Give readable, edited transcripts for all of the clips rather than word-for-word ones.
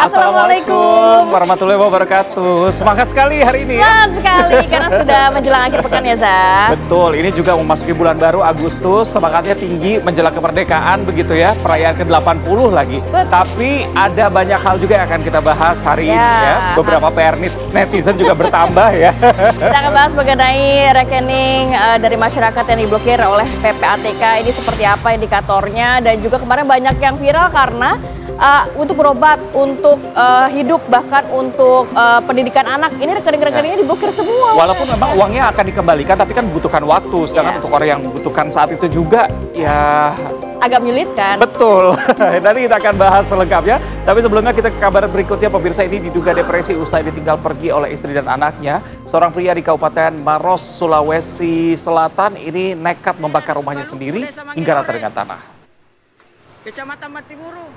Assalamualaikum warahmatullahi wabarakatuh. Semangat sekali hari ini ya. Semangat sekali karena sudah menjelang akhir pekan ya, Za. Betul, ini juga memasuki bulan baru Agustus, semangatnya tinggi menjelang kemerdekaan begitu ya, perayaan ke-80 lagi. Tapi ada banyak hal juga yang akan kita bahas hari ini ya. Beberapa PR netizen juga bertambah ya. Kita akan bahas mengenai rekening dari masyarakat yang diblokir oleh PPATK. Ini seperti apa indikatornya, dan juga kemarin banyak yang viral karena untuk berobat, untuk hidup, bahkan untuk pendidikan anak. Ini rekening-rekeningnya diblokir semua. Walaupun memang uangnya akan dikembalikan, tapi kan membutuhkan waktu. Sedangkan untuk orang yang membutuhkan saat itu juga, ya agak menyulitkan. Betul. Nanti kita akan bahas selengkapnya. Tapi sebelumnya kita ke kabar berikutnya. Pemirsa, ini diduga depresi usai ditinggal pergi oleh istri dan anaknya. Seorang pria di Kabupaten Maros, Sulawesi Selatan ini nekat membakar rumahnya sendiri hingga rata dengan tanah. Kecamatan Matimuru.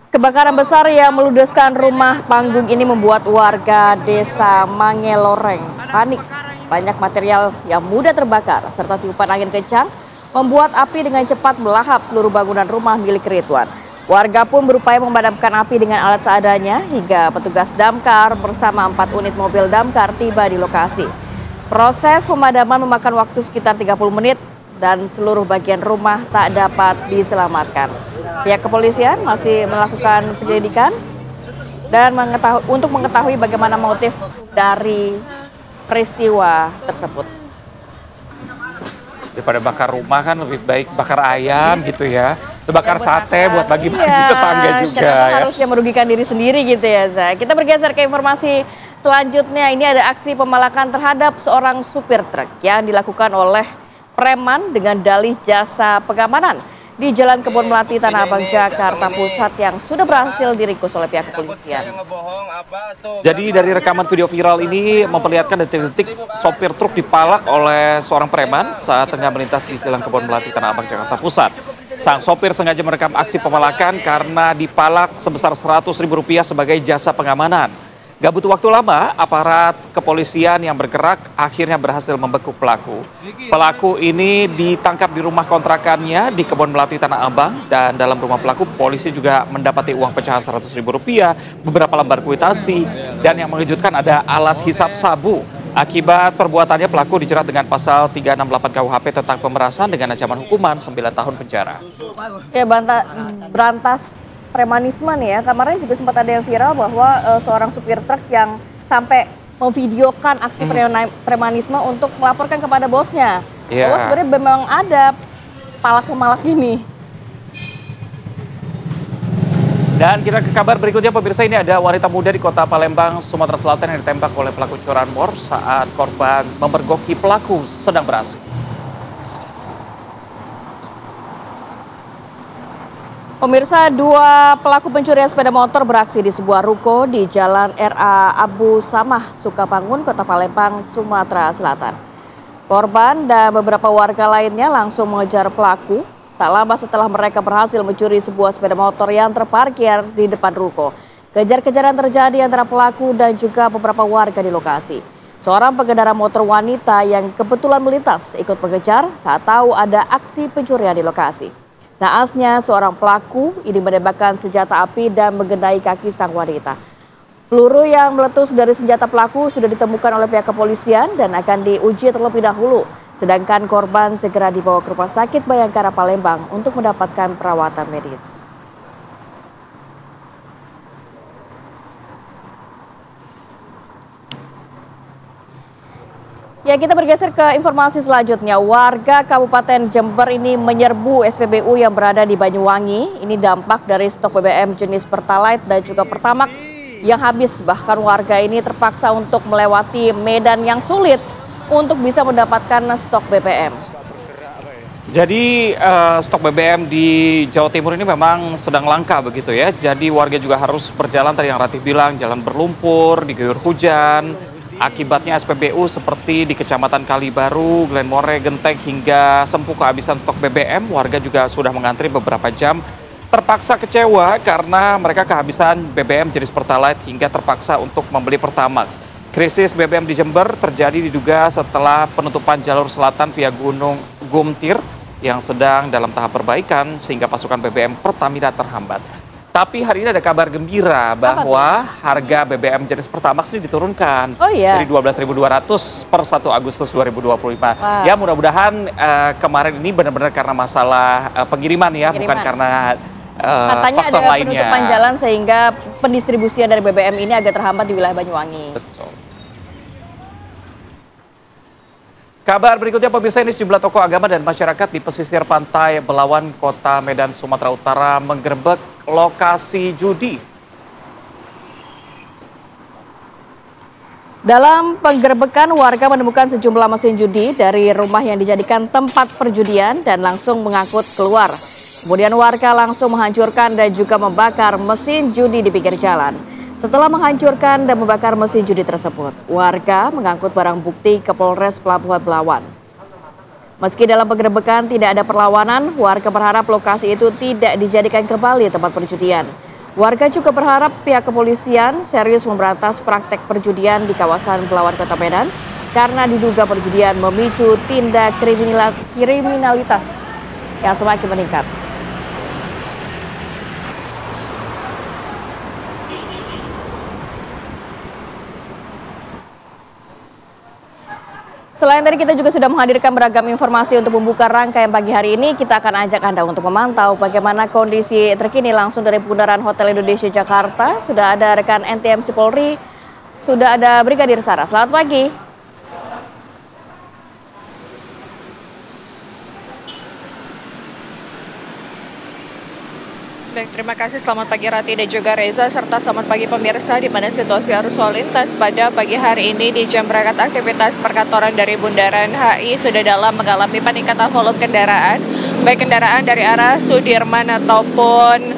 Kebakaran besar yang meludeskan rumah panggung ini membuat warga desa Mangeloreng panik. Banyak material yang mudah terbakar serta tiupan angin kencang membuat api dengan cepat melahap seluruh bangunan rumah milik Ridwan. Warga pun berupaya memadamkan api dengan alat seadanya hingga petugas damkar bersama 4 unit mobil damkar tiba di lokasi. Proses pemadaman memakan waktu sekitar 30 menit dan seluruh bagian rumah tak dapat diselamatkan. Pihak kepolisian masih melakukan penyelidikan dan untuk mengetahui bagaimana motif dari peristiwa tersebut. Daripada bakar rumah kan lebih baik bakar ayam gitu ya. Bakar sate buat bagi-bagi tetangga juga ya. Harusnya merugikan diri sendiri gitu ya, Za. Kita bergeser ke informasi selanjutnya. Ini ada aksi pemalakan terhadap seorang supir truk yang dilakukan oleh preman dengan dalih jasa pengamanan di Jalan Kebon Melati, Tanah Abang, Jakarta Pusat yang sudah berhasil diringkus oleh pihak kepolisian. Jadi dari rekaman video viral ini memperlihatkan detik-detik sopir truk dipalak oleh seorang preman saat tengah melintas di Jalan Kebon Melati, Tanah Abang, Jakarta Pusat. Sang sopir sengaja merekam aksi pemalakan karena dipalak sebesar Rp100.000 sebagai jasa pengamanan. Gak butuh waktu lama, aparat kepolisian yang bergerak akhirnya berhasil membekuk pelaku. Pelaku ini ditangkap di rumah kontrakannya di Kebon Melati, Tanah Abang, dan dalam rumah pelaku polisi juga mendapati uang pecahan Rp100.000, beberapa lembar kwitansi, dan yang mengejutkan ada alat hisap sabu. Akibat perbuatannya pelaku dijerat dengan pasal 368 KUHP tentang pemerasan dengan ancaman hukuman 9 tahun penjara. Ya, berantas premanisme nih ya. Kemarin juga sempat ada yang viral bahwa seorang supir truk yang sampai memvideokan aksi premanisme untuk melaporkan kepada bosnya. Bahwa sebenarnya memang ada palak-pemalak ini. Dan kita ke kabar berikutnya, pemirsa. Ini ada wanita muda di kota Palembang, Sumatera Selatan yang ditembak oleh pelaku curanmor saat korban memergoki pelaku sedang beraksi. Pemirsa, 2 pelaku pencurian sepeda motor beraksi di sebuah ruko di Jalan RA Abu Samah, Sukabangun, Kota Palembang, Sumatera Selatan. Korban dan beberapa warga lainnya langsung mengejar pelaku. Tak lama setelah mereka berhasil mencuri sebuah sepeda motor yang terparkir di depan ruko. Kejar-kejaran terjadi antara pelaku dan juga beberapa warga di lokasi. Seorang pengendara motor wanita yang kebetulan melintas ikut mengejar saat tahu ada aksi pencurian di lokasi. Naasnya, seorang pelaku ini menembakkan senjata api dan menggenai kaki sang wanita. Peluru yang meletus dari senjata pelaku sudah ditemukan oleh pihak kepolisian dan akan diuji terlebih dahulu. Sedangkan korban segera dibawa ke Rumah Sakit Bayangkara Palembang untuk mendapatkan perawatan medis. Ya, kita bergeser ke informasi selanjutnya. Warga Kabupaten Jember ini menyerbu SPBU yang berada di Banyuwangi. Ini dampak dari stok BBM jenis Pertalite dan juga Pertamax yang habis. Bahkan warga ini terpaksa untuk melewati medan yang sulit untuk bisa mendapatkan stok BBM. Jadi stok BBM di Jawa Timur ini memang sedang langka begitu ya. Jadi warga juga harus berjalan, tadi yang Ratih bilang, jalan berlumpur, diguyur hujan. Akibatnya SPBU seperti di Kecamatan Kalibaru, Glenmore, Genteng hingga Sempu kehabisan stok BBM. Warga juga sudah mengantri beberapa jam. Terpaksa kecewa karena mereka kehabisan BBM jenis Pertalite hingga terpaksa untuk membeli Pertamax. Krisis BBM di Jember terjadi diduga setelah penutupan jalur selatan via Gunung Gumtir yang sedang dalam tahap perbaikan sehingga pasokan BBM Pertamina terhambat. Tapi hari ini ada kabar gembira bahwa harga BBM jenis Pertamax ini diturunkan dari 12.200 per 1 Agustus 2025. Ya mudah-mudahan kemarin ini benar-benar karena masalah pengiriman ya, bukan karena katanya faktor ada lainnya. penutupan jalan sehingga pendistribusian dari BBM ini agak terhambat di wilayah Banyuwangi. Betul. Kabar berikutnya pemirsa, ini sejumlah tokoh agama dan masyarakat di pesisir pantai Belawan, Kota Medan, Sumatera Utara menggerebek lokasi judi. Dalam penggerbekan, warga menemukan sejumlah mesin judi dari rumah yang dijadikan tempat perjudian dan langsung mengangkut keluar. Kemudian warga langsung menghancurkan dan juga membakar mesin judi di pinggir jalan. Setelah menghancurkan dan membakar mesin judi tersebut, warga mengangkut barang bukti ke Polres Pelabuhan Belawan. Meski dalam penggerebekan tidak ada perlawanan, warga berharap lokasi itu tidak dijadikan kembali tempat perjudian. Warga juga berharap pihak kepolisian serius memberantas praktek perjudian di kawasan Belawan Kota Medan karena diduga perjudian memicu tindak kriminalitas yang semakin meningkat. Selain tadi kita juga sudah menghadirkan beragam informasi untuk membuka rangkaian pagi hari ini, kita akan ajak Anda untuk memantau bagaimana kondisi terkini langsung dari Bundaran Hotel Indonesia Jakarta. Sudah ada rekan NTMC Polri, sudah ada Brigadir Sarah. Selamat pagi. Baik, terima kasih. Selamat pagi Rati dan juga Reza, serta selamat pagi pemirsa, di mana situasi arus lalu lintas pada pagi hari ini di jam berangkat aktivitas perkantoran dari Bundaran HI sudah dalam mengalami peningkatan volume kendaraan, baik kendaraan dari arah Sudirman ataupun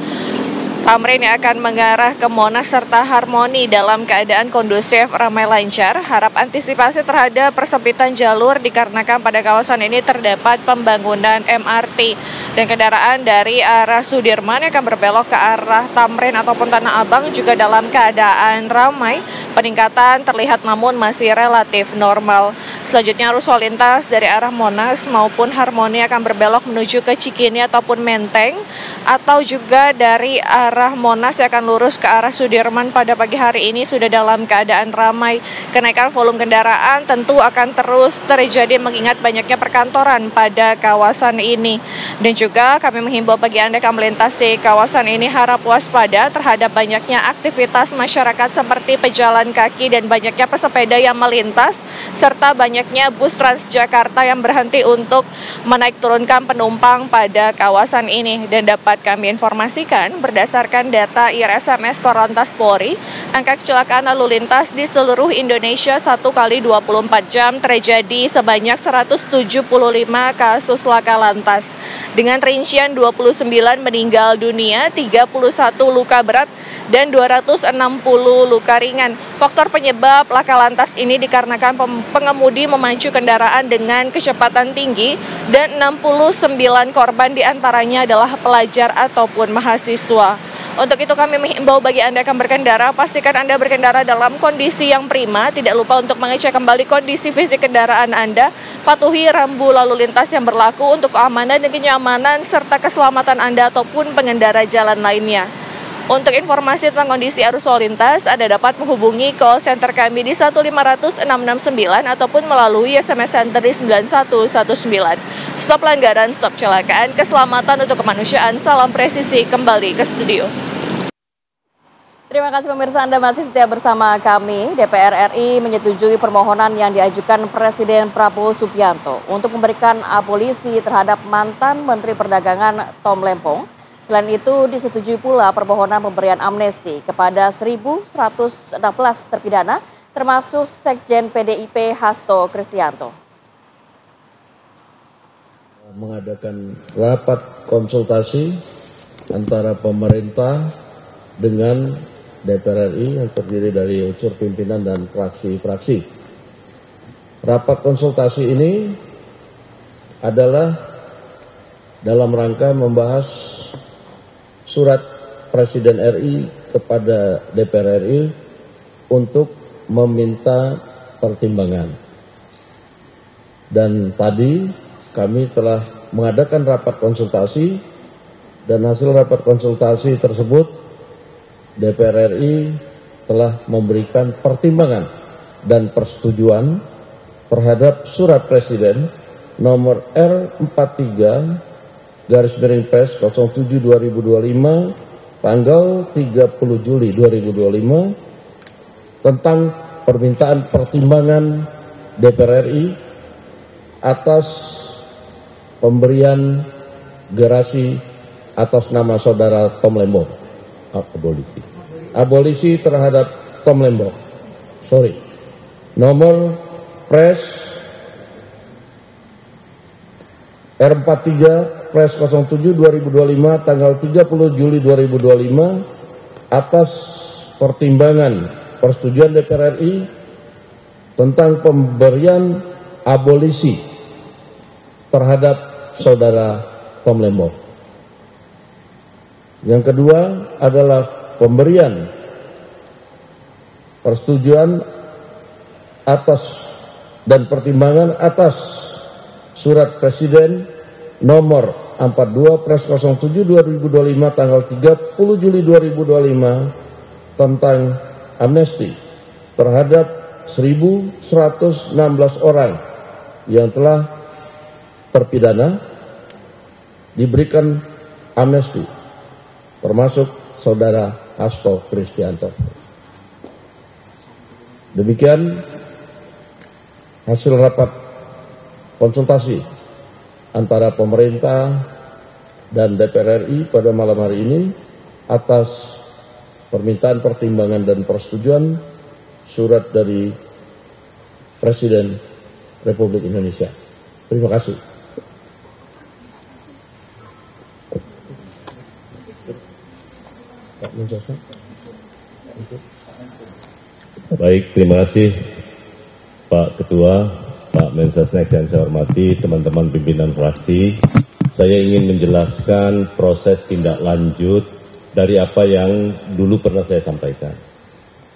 Tamrin yang akan mengarah ke Monas serta Harmoni dalam keadaan kondusif, ramai lancar. Harap antisipasi terhadap persempitan jalur dikarenakan pada kawasan ini terdapat pembangunan MRT. Dan kendaraan dari arah Sudirman yang akan berbelok ke arah Tamrin ataupun Tanah Abang juga dalam keadaan ramai. Peningkatan terlihat namun masih relatif normal. Selanjutnya arus lalu lintas dari arah Monas maupun Harmoni akan berbelok menuju ke Cikini ataupun Menteng, atau juga dari arah Monas yang akan lurus ke arah Sudirman pada pagi hari ini sudah dalam keadaan ramai. Kenaikan volume kendaraan tentu akan terus terjadi mengingat banyaknya perkantoran pada kawasan ini. Dan juga kami menghimbau bagi Anda yang melintasi kawasan ini harap waspada terhadap banyaknya aktivitas masyarakat seperti pejalan kaki dan banyaknya pesepeda yang melintas, serta banyaknya bus Transjakarta yang berhenti untuk menaik turunkan penumpang pada kawasan ini. Dan dapat kami informasikan berdasarkan data IRSMS Korlantas Polri, angka kecelakaan lalu lintas di seluruh Indonesia 1 kali 24 jam terjadi sebanyak 175 kasus laka lantas. Dengan rincian 29 meninggal dunia, 31 luka berat, dan 260 luka ringan. Faktor penyebab laka lantas ini dikarenakan pengemudi memacu kendaraan dengan kecepatan tinggi dan 69 korban diantaranya adalah pelajar ataupun mahasiswa. Untuk itu kami menghimbau bagi Anda yang berkendara, pastikan Anda berkendara dalam kondisi yang prima. Tidak lupa untuk mengecek kembali kondisi fisik kendaraan Anda, patuhi rambu lalu lintas yang berlaku untuk keamanan dan kenyamanan serta keselamatan Anda ataupun pengendara jalan lainnya. Untuk informasi tentang kondisi arus lalu lintas, Anda dapat menghubungi call center kami di 1500669 ataupun melalui SMS center di 9119. Stop pelanggaran, stop kecelakaan, keselamatan untuk kemanusiaan. Salam presisi, kembali ke studio. Terima kasih pemirsa, Anda masih setia bersama kami. DPR RI menyetujui permohonan yang diajukan Presiden Prabowo Subianto untuk memberikan abolisi terhadap mantan Menteri Perdagangan Tom Lempong. Selain itu disetujui pula permohonan pemberian amnesti kepada 1.116 terpidana termasuk Sekjen PDIP Hasto Kristianto. Mengadakan rapat konsultasi antara pemerintah dengan DPR RI yang terdiri dari unsur pimpinan dan fraksi-fraksi. Rapat konsultasi ini adalah dalam rangka membahas surat Presiden RI kepada DPR RI untuk meminta pertimbangan. Dan tadi kami telah mengadakan rapat konsultasi dan hasil rapat konsultasi tersebut DPR RI telah memberikan pertimbangan dan persetujuan terhadap surat Presiden nomor R43/Pres 07/2025 tanggal 30 Juli 2025 tentang permintaan pertimbangan DPR RI atas pemberian gerasi atas nama saudara Tom Lembong. Abolisi terhadap Tom Lembong. Nomor Pres R43 Pres 07/2025 tanggal 30 Juli 2025 atas pertimbangan persetujuan DPR RI tentang pemberian abolisi terhadap saudara Tom Lembong. Yang kedua adalah pemberian persetujuan atas dan pertimbangan atas surat Presiden nomor 42 Pres 07/2025 tanggal 30 Juli 2025 tentang amnesti terhadap 1.116 orang yang telah terpidana diberikan amnesti, termasuk saudara Hasto Kristianto. Demikian hasil rapat konsultasi antara pemerintah dan DPR RI pada malam hari ini atas permintaan pertimbangan dan persetujuan surat dari Presiden Republik Indonesia. Terima kasih. Baik, terima kasih Pak Ketua, Pak Mensesnek, dan saya hormati teman-teman pimpinan fraksi. Saya ingin menjelaskan proses tindak lanjut dari apa yang dulu pernah saya sampaikan.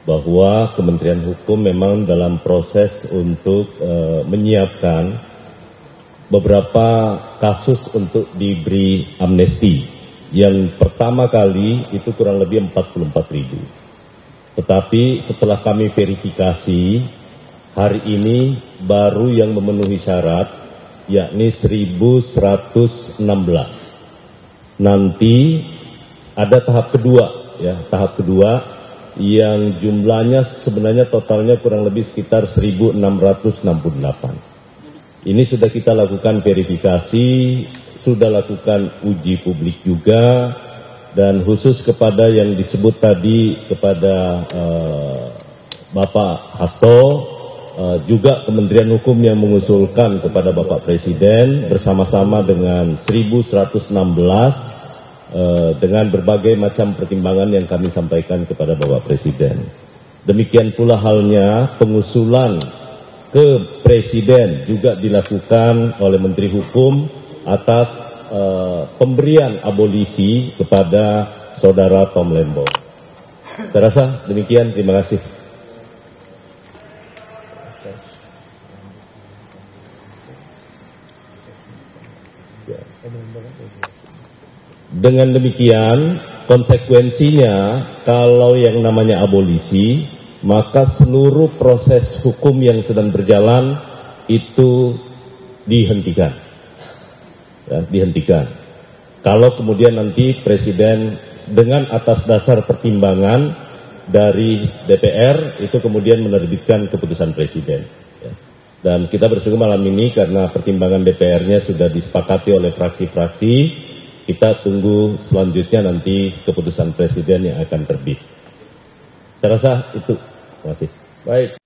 Bahwa Kementerian Hukum memang dalam proses untuk menyiapkan beberapa kasus untuk diberi amnesti. Yang pertama kali itu kurang lebih 44.000. Tetapi setelah kami verifikasi, hari ini baru yang memenuhi syarat, yakni 1.116. Nanti ada tahap kedua, ya, tahap kedua yang jumlahnya sebenarnya totalnya kurang lebih sekitar 1.668. Ini sudah kita lakukan verifikasi, sudah lakukan uji publik juga, dan khusus kepada yang disebut tadi kepada Bapak Hasto, juga Kementerian Hukum yang mengusulkan kepada Bapak Presiden bersama-sama dengan 1.116 dengan berbagai macam pertimbangan yang kami sampaikan kepada Bapak Presiden. Demikian pula halnya pengusulan ke Presiden juga dilakukan oleh Menteri Hukum atas pemberian abolisi kepada saudara Tom Lembong. Saya rasa demikian, terima kasih. Dengan demikian, konsekuensinya kalau yang namanya abolisi, maka seluruh proses hukum yang sedang berjalan itu dihentikan. Ya, dihentikan. Kalau kemudian nanti Presiden dengan atas dasar pertimbangan dari DPR itu kemudian menerbitkan keputusan Presiden. Ya. Dan kita bersyukur malam ini karena pertimbangan DPR-nya sudah disepakati oleh fraksi-fraksi, kita tunggu selanjutnya nanti keputusan Presiden yang akan terbit. Saya rasa itu. Terima kasih. Baik.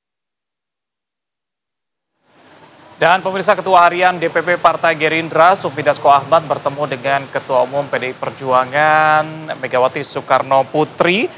Dan pemirsa, Ketua Harian DPP Partai Gerindra Sufmi Dasko Ahmad bertemu dengan Ketua Umum PDI Perjuangan Megawati Soekarno Putri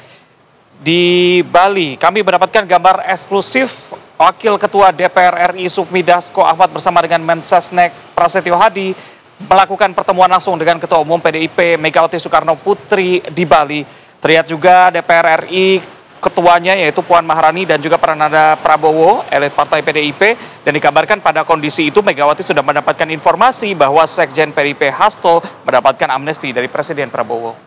di Bali. Kami mendapatkan gambar eksklusif Wakil Ketua DPR RI Sufmi Dasko Ahmad bersama dengan Mensesnek Prasetyo Hadi melakukan pertemuan langsung dengan Ketua Umum PDIP Megawati Soekarno Putri di Bali. Terlihat juga DPR RI ketuanya yaitu Puan Maharani dan juga Prananda Prabowo, elit partai PDIP, dan dikabarkan pada kondisi itu Megawati sudah mendapatkan informasi bahwa Sekjen PDIP Hasto mendapatkan amnesti dari Presiden Prabowo.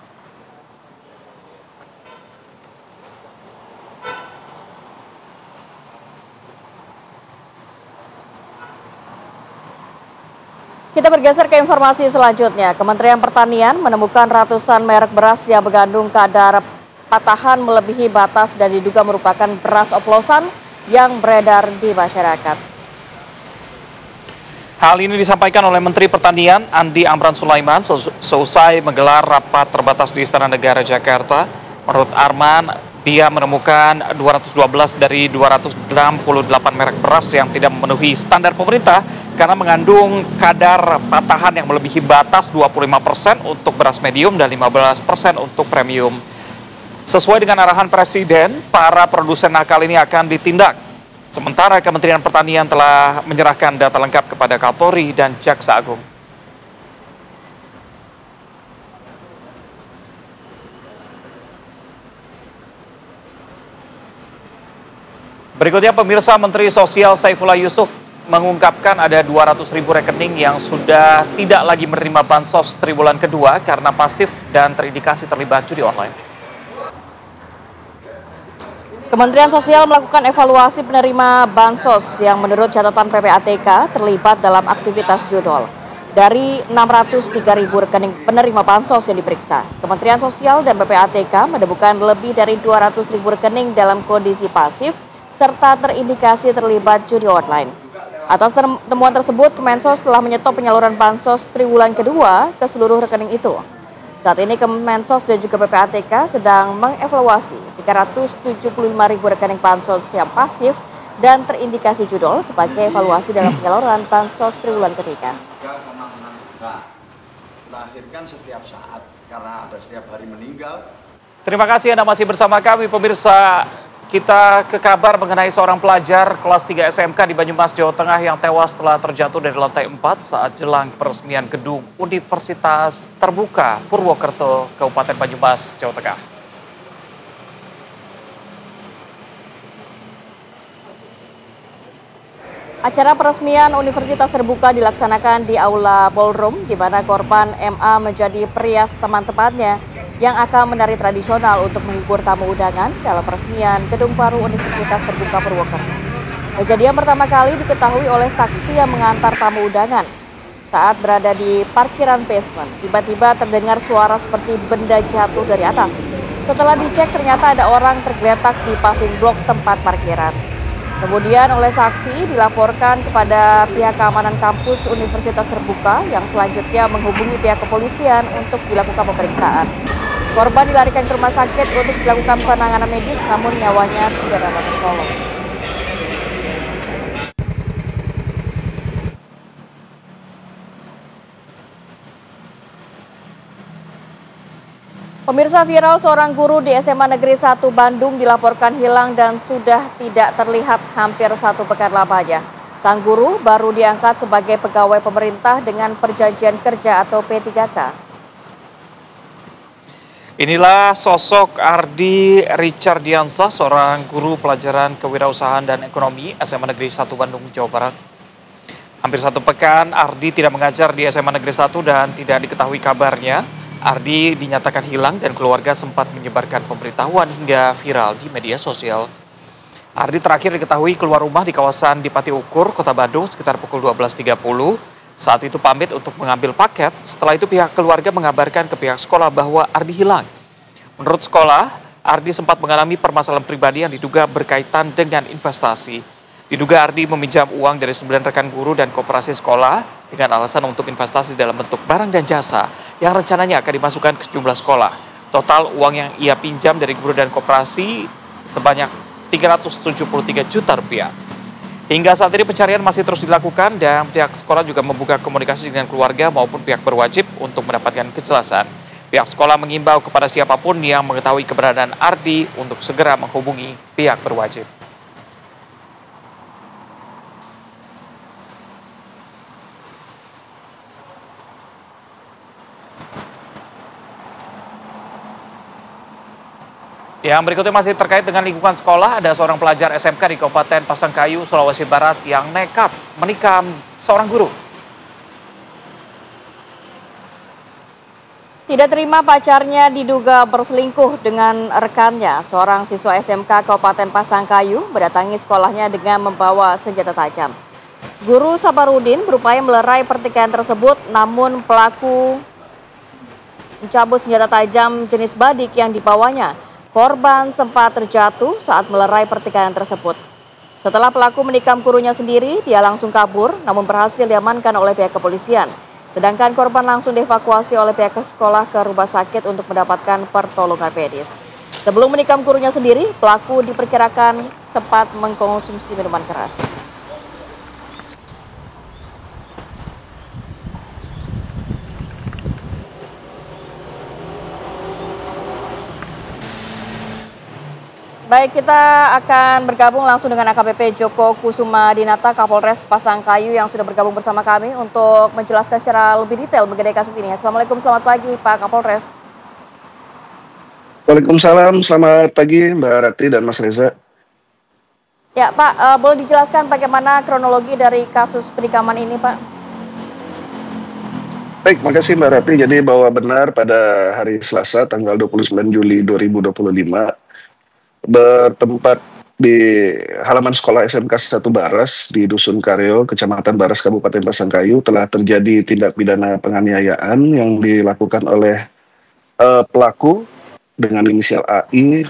Kita bergeser ke informasi selanjutnya. Kementerian Pertanian menemukan ratusan merek beras yang mengandung kadar patahan melebihi batas dan diduga merupakan beras oplosan yang beredar di masyarakat. Hal ini disampaikan oleh Menteri Pertanian Andi Amran Sulaiman seusai menggelar rapat terbatas di Istana Negara Jakarta. Menurut Arman, dia menemukan 212 dari 268 merek beras yang tidak memenuhi standar pemerintah karena mengandung kadar patahan yang melebihi batas 25% untuk beras medium dan 15% untuk premium. Sesuai dengan arahan Presiden, para produsen nakal ini akan ditindak. Sementara Kementerian Pertanian telah menyerahkan data lengkap kepada Kapolri dan Jaksa Agung. Berikutnya, pemirsa, Menteri Sosial Saifullah Yusuf mengungkapkan ada 200.000 rekening yang sudah tidak lagi menerima bansos triwulan kedua karena pasif dan terindikasi terlibat judi online. Kementerian Sosial melakukan evaluasi penerima bansos yang menurut catatan PPATK terlibat dalam aktivitas judol. Dari 603.000 rekening penerima bansos yang diperiksa, Kementerian Sosial dan PPATK menemukan lebih dari 200.000 rekening dalam kondisi pasif serta terindikasi terlibat judi online. Atas temuan tersebut, Kemensos telah menyetop penyaluran bansos triwulan kedua ke seluruh rekening itu. Saat ini Kemensos dan juga PPATK sedang mengevaluasi 375.000 rekening bansos yang pasif dan terindikasi judol sebagai evaluasi dalam penyaluran bansos triwulan ketiga. Lahirkan setiap saat karena ada setiap hari meninggal. Terima kasih Anda masih bersama kami, pemirsa. Kita ke kabar mengenai seorang pelajar kelas 3 SMK di Banyumas, Jawa Tengah yang tewas setelah terjatuh dari lantai 4 saat jelang peresmian gedung Universitas Terbuka Purwokerto, Kabupaten Banyumas, Jawa Tengah. Acara peresmian Universitas Terbuka dilaksanakan di Aula Ballroom, di mana korban MA menjadi perias teman-temannya yang akan menari tradisional untuk menghibur tamu undangan dalam peresmian Gedung Baru Universitas Terbuka Purwokerto. Kejadian pertama kali diketahui oleh saksi yang mengantar tamu undangan. Saat berada di parkiran basement, tiba-tiba terdengar suara seperti benda jatuh dari atas. Setelah dicek, ternyata ada orang tergeletak di paving blok tempat parkiran. Kemudian oleh saksi dilaporkan kepada pihak keamanan kampus Universitas Terbuka yang selanjutnya menghubungi pihak kepolisian untuk dilakukan pemeriksaan. Korban dilarikan ke rumah sakit untuk dilakukan penanganan medis, namun nyawanya tidak dapat tertolong. Pemirsa, viral seorang guru di SMA Negeri 1 Bandung dilaporkan hilang dan sudah tidak terlihat hampir 1 pekan lamanya. Sang guru baru diangkat sebagai pegawai pemerintah dengan perjanjian kerja atau P3K. Inilah sosok Ardi Richardiansah, seorang guru pelajaran kewirausahaan dan ekonomi SMA Negeri 1 Bandung, Jawa Barat. Hampir 1 pekan Ardi tidak mengajar di SMA Negeri 1 dan tidak diketahui kabarnya. Ardi dinyatakan hilang dan keluarga sempat menyebarkan pemberitahuan hingga viral di media sosial. Ardi terakhir diketahui keluar rumah di kawasan Dipati Ukur, Kota Bandung sekitar pukul 12.30. Saat itu pamit untuk mengambil paket, setelah itu pihak keluarga mengabarkan ke pihak sekolah bahwa Ardi hilang. Menurut sekolah, Ardi sempat mengalami permasalahan pribadi yang diduga berkaitan dengan investasi. Diduga Ardi meminjam uang dari 9 rekan guru dan koperasi sekolah dengan alasan untuk investasi dalam bentuk barang dan jasa yang rencananya akan dimasukkan ke sejumlah sekolah. Total uang yang ia pinjam dari guru dan koperasi sebanyak 373 juta rupiah. Hingga saat ini pencarian masih terus dilakukan dan pihak sekolah juga membuka komunikasi dengan keluarga maupun pihak berwajib untuk mendapatkan kejelasan. Pihak sekolah mengimbau kepada siapapun yang mengetahui keberadaan Ardi untuk segera menghubungi pihak berwajib. Yang berikutnya masih terkait dengan lingkungan sekolah, ada seorang pelajar SMK di Kabupaten Pasangkayu, Sulawesi Barat yang nekat menikam seorang guru. Tidak terima pacarnya diduga berselingkuh dengan rekannya, seorang siswa SMK Kabupaten Pasangkayu mendatangi sekolahnya dengan membawa senjata tajam. Guru Sabarudin berupaya melerai pertikaian tersebut, namun pelaku mencabut senjata tajam jenis badik yang dibawanya. Korban sempat terjatuh saat melerai pertikaian tersebut. Setelah pelaku menikam gurunya sendiri, dia langsung kabur, namun berhasil diamankan oleh pihak kepolisian. Sedangkan korban langsung dievakuasi oleh pihak sekolah ke rumah sakit untuk mendapatkan pertolongan medis. Sebelum menikam gurunya sendiri, pelaku diperkirakan sempat mengkonsumsi minuman keras. Baik, kita akan bergabung langsung dengan AKBP Joko Kusuma Dinata, Kapolres Pasangkayu yang sudah bergabung bersama kami untuk menjelaskan secara lebih detail mengenai kasus ini. Assalamualaikum, selamat pagi Pak Kapolres. Waalaikumsalam, selamat pagi Mbak Rati dan Mas Reza. Ya Pak, boleh dijelaskan bagaimana kronologi dari kasus penikaman ini Pak? Baik, makasih Mbak Rati. Jadi bahwa benar pada hari Selasa tanggal 29 Juli 2025, bertempat di halaman sekolah SMK 1 Baras di Dusun Kareo, Kecamatan Baras, Kabupaten Pasangkayu telah terjadi tindak pidana penganiayaan yang dilakukan oleh pelaku dengan inisial AI,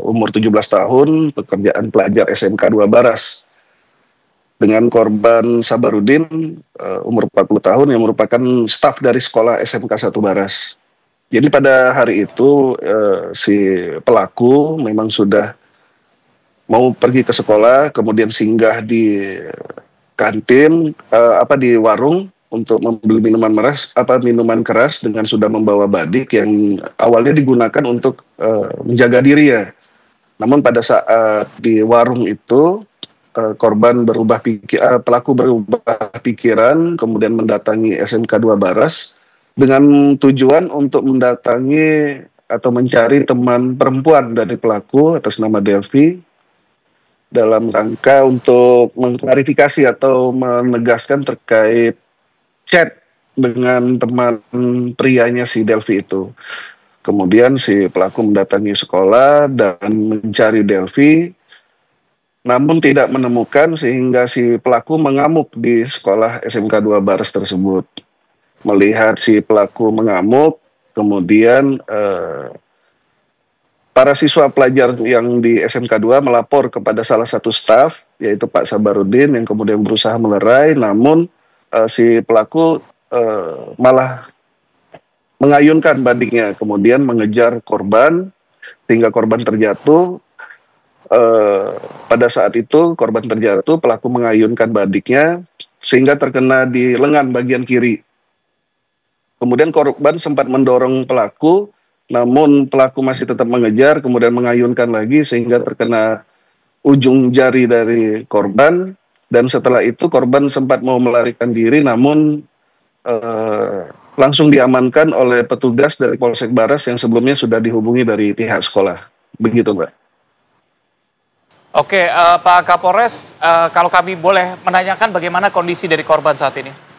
umur 17 tahun, pekerjaan pelajar SMK 2 Baras, dengan korban Sabarudin, umur 40 tahun yang merupakan staf dari sekolah SMK 1 Baras. Jadi pada hari itu si pelaku memang sudah mau pergi ke sekolah, kemudian singgah di kantin, di warung untuk membeli minuman keras dengan sudah membawa badik yang awalnya digunakan untuk menjaga diri ya. Namun pada saat di warung itu pelaku berubah pikiran, kemudian mendatangi SMK 2 Baras dengan tujuan untuk mendatangi atau mencari teman perempuan dari pelaku atas nama Delvi dalam rangka untuk mengklarifikasi atau menegaskan terkait chat dengan teman prianya si Delvi itu. Kemudian si pelaku mendatangi sekolah dan mencari Delvi, namun tidak menemukan sehingga si pelaku mengamuk di sekolah SMK 2 Baras tersebut. Melihat si pelaku mengamuk, kemudian para siswa pelajar yang di SMK 2 melapor kepada salah satu staf, yaitu Pak Sabarudin, yang kemudian berusaha melerai, namun si pelaku malah mengayunkan badiknya, kemudian mengejar korban, hingga korban terjatuh. Pada saat itu korban terjatuh, pelaku mengayunkan badiknya, sehingga terkena di lengan bagian kiri. Kemudian korban sempat mendorong pelaku, namun pelaku masih tetap mengejar, kemudian mengayunkan lagi sehingga terkena ujung jari dari korban. Dan setelah itu korban sempat mau melarikan diri, namun langsung diamankan oleh petugas dari Polsek Baras yang sebelumnya sudah dihubungi dari pihak sekolah. Begitu, Mbak. Oke, Pak Kapolres, kalau kami boleh menanyakan bagaimana kondisi dari korban saat ini?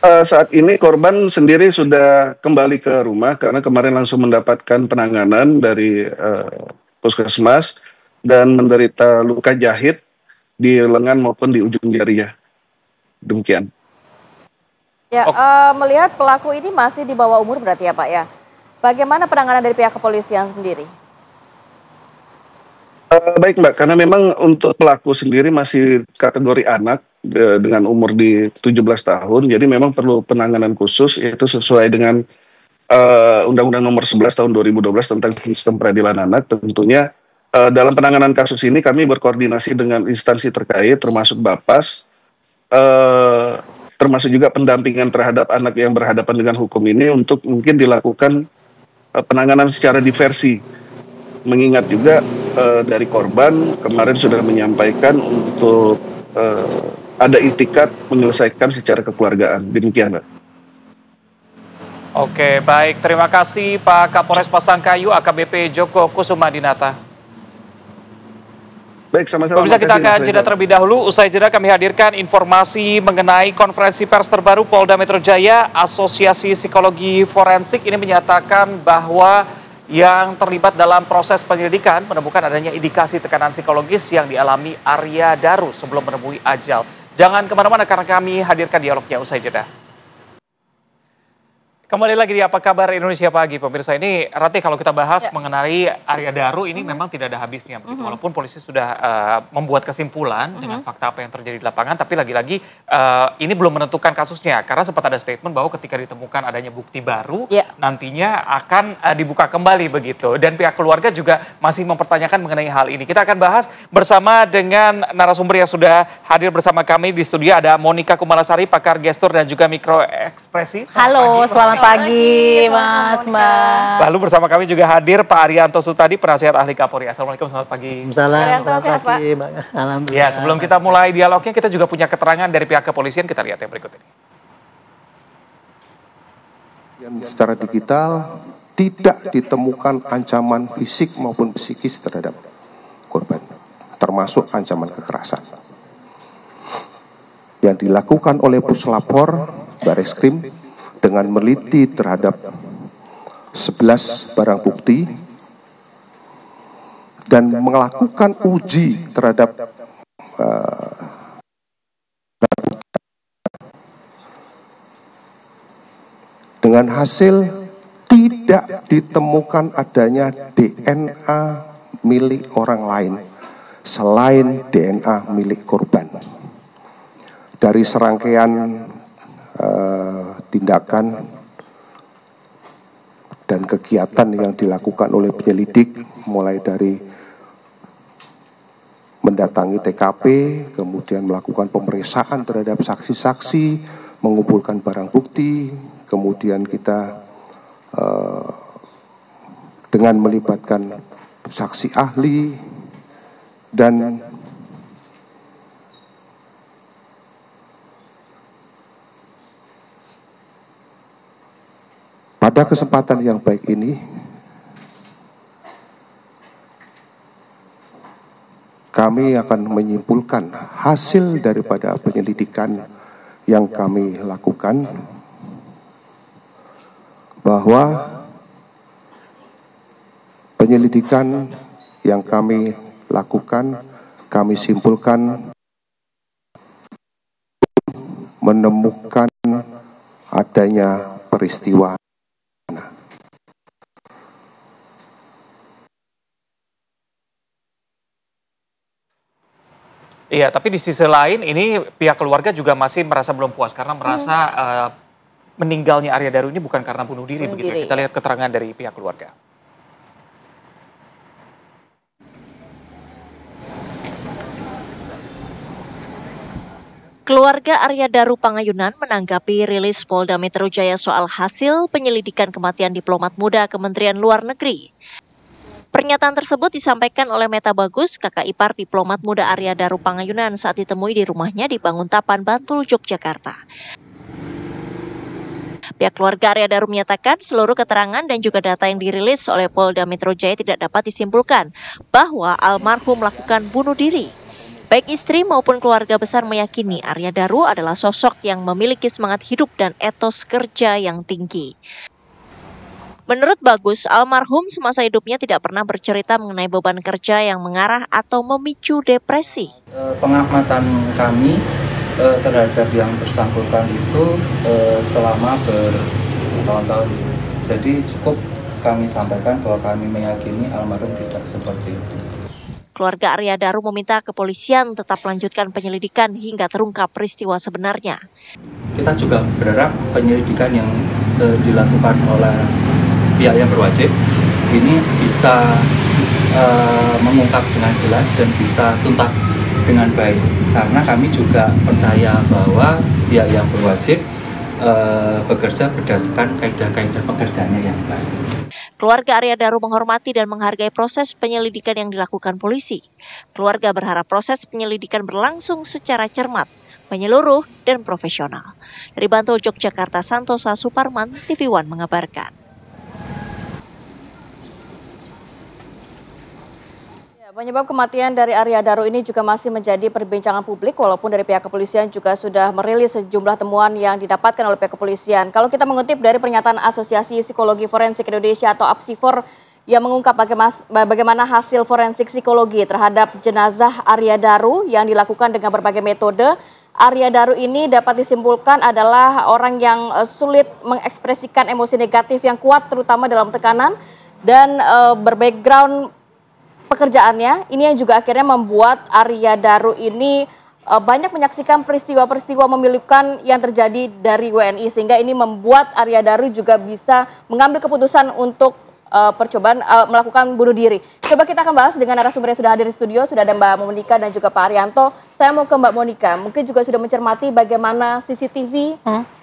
Saat ini korban sendiri sudah kembali ke rumah karena kemarin langsung mendapatkan penanganan dari puskesmas dan menderita luka jahit di lengan maupun di ujung jarinya. Demikian. Ya, melihat pelaku ini masih di bawah umur berarti ya Pak ya. Bagaimana penanganan dari pihak kepolisian sendiri? Baik Mbak, karena memang untuk pelaku sendiri masih kategori anak dengan umur di 17 tahun, jadi memang perlu penanganan khusus, yaitu sesuai dengan Undang-Undang Nomor 11 Tahun 2012 tentang Sistem Peradilan Anak. Tentunya dalam penanganan kasus ini kami berkoordinasi dengan instansi terkait, termasuk Bapas, termasuk juga pendampingan terhadap anak yang berhadapan dengan hukum ini untuk mungkin dilakukan penanganan secara diversi. Mengingat juga dari korban kemarin sudah menyampaikan untuk ada itikad menyelesaikan secara kekeluargaan. Demikian, Mbak. Oke, baik. Terima kasih Pak Kapolres Pasangkayu AKBP Joko Kusuma Dinata. Baik, sama-sama. Pemirsa, kita akan jeda terlebih dahulu. Usai jeda kami hadirkan informasi mengenai konferensi pers terbaru Polda Metro Jaya. Asosiasi Psikologi Forensik ini menyatakan bahwa yang terlibat dalam proses penyelidikan menemukan adanya indikasi tekanan psikologis yang dialami Arya Daru sebelum menemui ajal. Jangan kemana-mana karena kami hadirkan dialognya usai jeda. Kembali lagi di Apa Kabar Indonesia Pagi, pemirsa. Ini Rati, kalau kita bahas mengenai Arya Daru ini memang tidak ada habisnya. Begitu. Walaupun polisi sudah membuat kesimpulan dengan fakta apa yang terjadi di lapangan, tapi lagi-lagi ini belum menentukan kasusnya. Karena sempat ada statement bahwa ketika ditemukan adanya bukti baru, nantinya akan dibuka kembali begitu. Dan pihak keluarga juga masih mempertanyakan mengenai hal ini. Kita akan bahas bersama dengan narasumber yang sudah hadir bersama kami di studio. Ada Monica Kumalasari, pakar gestur dan juga mikroekspresi. Halo, selamat pagi Mas, Mbak. Lalu bersama kami juga hadir Pak Arianto Sutadi, penasihat ahli Kapolri. Assalamualaikum, selamat pagi. Selamat pagi, Mbak. Alhamdulillah. Ya, sebelum kita mulai dialognya, kita juga punya keterangan dari pihak kepolisian. Kita lihat yang berikut ini. Secara digital tidak ditemukan ancaman fisik maupun psikis terhadap korban, termasuk ancaman kekerasan. Yang dilakukan oleh Puslapor Bareskrim dengan meliti terhadap 11 barang bukti dan melakukan uji terhadap dengan hasil tidak ditemukan adanya DNA milik orang lain selain DNA milik korban. Dari serangkaian tindakan dan kegiatan yang dilakukan oleh penyelidik, mulai dari mendatangi TKP, kemudian melakukan pemeriksaan terhadap saksi-saksi, mengumpulkan barang bukti, kemudian kita dengan melibatkan saksi ahli dan pada kesempatan yang baik ini, kami akan menyimpulkan hasil daripada penyelidikan yang kami lakukan, bahwa penyelidikan yang kami lakukan, kami simpulkan menemukan adanya peristiwa. Iya, tapi di sisi lain ini pihak keluarga juga masih merasa belum puas karena merasa meninggalnya Arya Daru ini bukan karena bunuh diri. Begitu. Kita lihat keterangan dari pihak keluarga. Keluarga Arya Daru Pangayunan menanggapi rilis Polda Metro Jaya soal hasil penyelidikan kematian diplomat muda Kementerian Luar Negeri. Pernyataan tersebut disampaikan oleh Meta Bagus, kakak ipar diplomat muda Arya Daru Pangayunan saat ditemui di rumahnya di Banguntapan, Bantul, Yogyakarta. Pihak keluarga Arya Daru menyatakan seluruh keterangan dan juga data yang dirilis oleh Polda Metro Jaya tidak dapat disimpulkan bahwa almarhum melakukan bunuh diri. Baik istri maupun keluarga besar meyakini Arya Daru adalah sosok yang memiliki semangat hidup dan etos kerja yang tinggi. Menurut Bagus, almarhum semasa hidupnya tidak pernah bercerita mengenai beban kerja yang mengarah atau memicu depresi. Pengamatan kami terhadap yang bersangkutan itu selama bertahun-tahun. Jadi cukup kami sampaikan bahwa kami meyakini almarhum tidak seperti itu. Keluarga Arya Daru meminta kepolisian tetap melanjutkan penyelidikan hingga terungkap peristiwa sebenarnya. Kita juga berharap penyelidikan yang dilakukan oleh pihak yang berwajib ini bisa mengungkap dengan jelas dan bisa tuntas dengan baik. Karena kami juga percaya bahwa pihak yang berwajib bekerja berdasarkan kaidah-kaidah pekerjaannya yang baik. Keluarga Arya Daru menghormati dan menghargai proses penyelidikan yang dilakukan polisi. Keluarga berharap proses penyelidikan berlangsung secara cermat, menyeluruh, dan profesional. Dari Bantul, Yogyakarta, Santosa Suparman, TV One mengabarkan. Penyebab kematian dari Arya Daru ini juga masih menjadi perbincangan publik, walaupun dari pihak kepolisian juga sudah merilis sejumlah temuan yang didapatkan oleh pihak kepolisian. Kalau kita mengutip dari pernyataan Asosiasi Psikologi Forensik Indonesia atau APSIFOR yang mengungkap bagaimana hasil forensik psikologi terhadap jenazah Arya Daru yang dilakukan dengan berbagai metode. Arya Daru ini dapat disimpulkan adalah orang yang sulit mengekspresikan emosi negatif yang kuat terutama dalam tekanan dan berbackground pekerjaannya. Ini yang juga akhirnya membuat Arya Daru ini banyak menyaksikan peristiwa-peristiwa memilukan yang terjadi dari WNI sehingga ini membuat Arya Daru juga bisa mengambil keputusan untuk percobaan melakukan bunuh diri. Coba kita akan bahas dengan narasumber yang sudah hadir di studio, sudah ada Mbak Monika dan juga Pak Arianto. Saya mau ke Mbak Monika, mungkin juga sudah mencermati bagaimana CCTV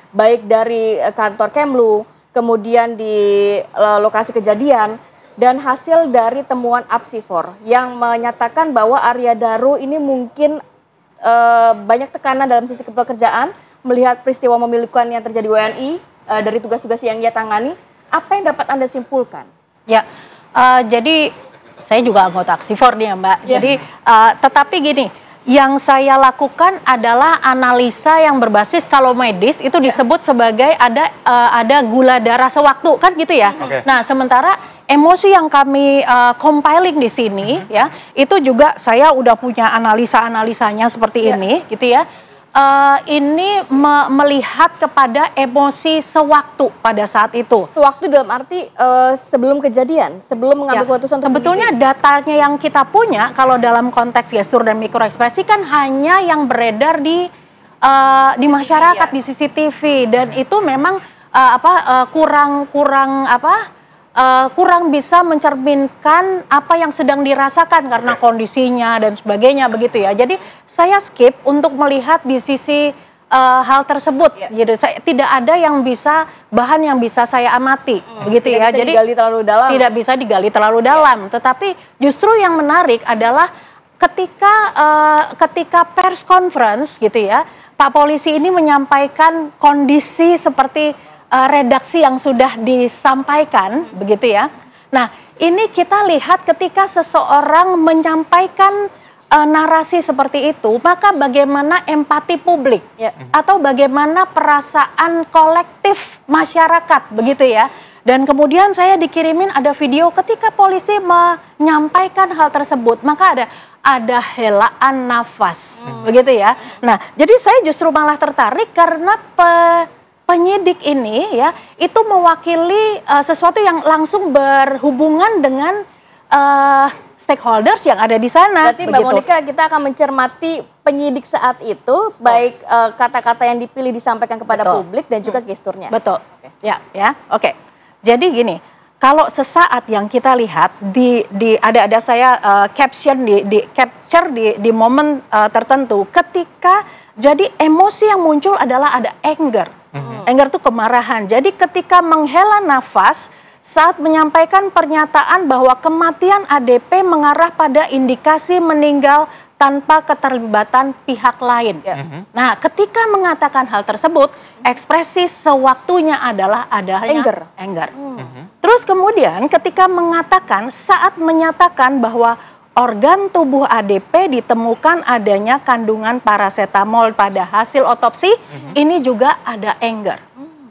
baik dari kantor Kemlu, kemudian di lokasi kejadian dan hasil dari temuan Apsifor yang menyatakan bahwa Arya Daru ini mungkin banyak tekanan dalam sisi pekerjaan, melihat peristiwa memilukan yang terjadi WNI dari tugas-tugas yang ia tangani. Apa yang dapat Anda simpulkan? Ya, jadi saya juga anggota Apsifor nih ya Mbak. Jadi tetapi gini, yang saya lakukan adalah analisa yang berbasis kalau medis itu disebut sebagai ada gula darah sewaktu kan gitu ya. Nah sementara emosi yang kami compiling di sini ya itu juga saya udah punya analisa-analisanya seperti ini gitu ya. Ini melihat kepada emosi sewaktu pada saat itu. Sewaktu dalam arti sebelum kejadian, sebelum mengambil keputusan. Sebetulnya datanya yang kita punya kalau dalam konteks gestur dan mikroekspresi kan hanya yang beredar di masyarakat di CCTV dan itu memang kurang bisa mencerminkan apa yang sedang dirasakan karena kondisinya dan sebagainya begitu ya. Jadi saya skip untuk melihat di sisi hal tersebut. Gitu. Tidak ada bahan yang bisa saya amati begitu ya. Jadi digali terlalu dalam. Tidak bisa digali terlalu dalam. Tetapi justru yang menarik adalah ketika pers conference gitu ya, Pak Polisi ini menyampaikan kondisi seperti redaksi yang sudah disampaikan begitu ya. Nah ini kita lihat ketika seseorang menyampaikan narasi seperti itu, maka bagaimana empati publik atau bagaimana perasaan kolektif masyarakat begitu ya. Dan kemudian saya dikirimin ada video ketika polisi menyampaikan hal tersebut, maka ada helaan nafas begitu ya. Nah jadi saya justru malah tertarik karena penyidik ini ya itu mewakili sesuatu yang langsung berhubungan dengan stakeholders yang ada di sana. Berarti Mbak Monika kita akan mencermati penyidik saat itu baik kata-kata yang dipilih disampaikan kepada publik dan juga gesturnya. Betul. Ya. Oke. Jadi gini, kalau sesaat yang kita lihat ada saya capture di momen tertentu ketika jadi emosi yang muncul adalah ada anger. Anger itu kemarahan. Jadi ketika menghela nafas saat menyampaikan pernyataan bahwa kematian ADP mengarah pada indikasi meninggal tanpa keterlibatan pihak lain. Nah, ketika mengatakan hal tersebut, ekspresi sewaktunya adalah adanya anger. Terus kemudian ketika saat menyatakan bahwa organ tubuh ADP ditemukan adanya kandungan parasetamol pada hasil otopsi, ini juga ada anger.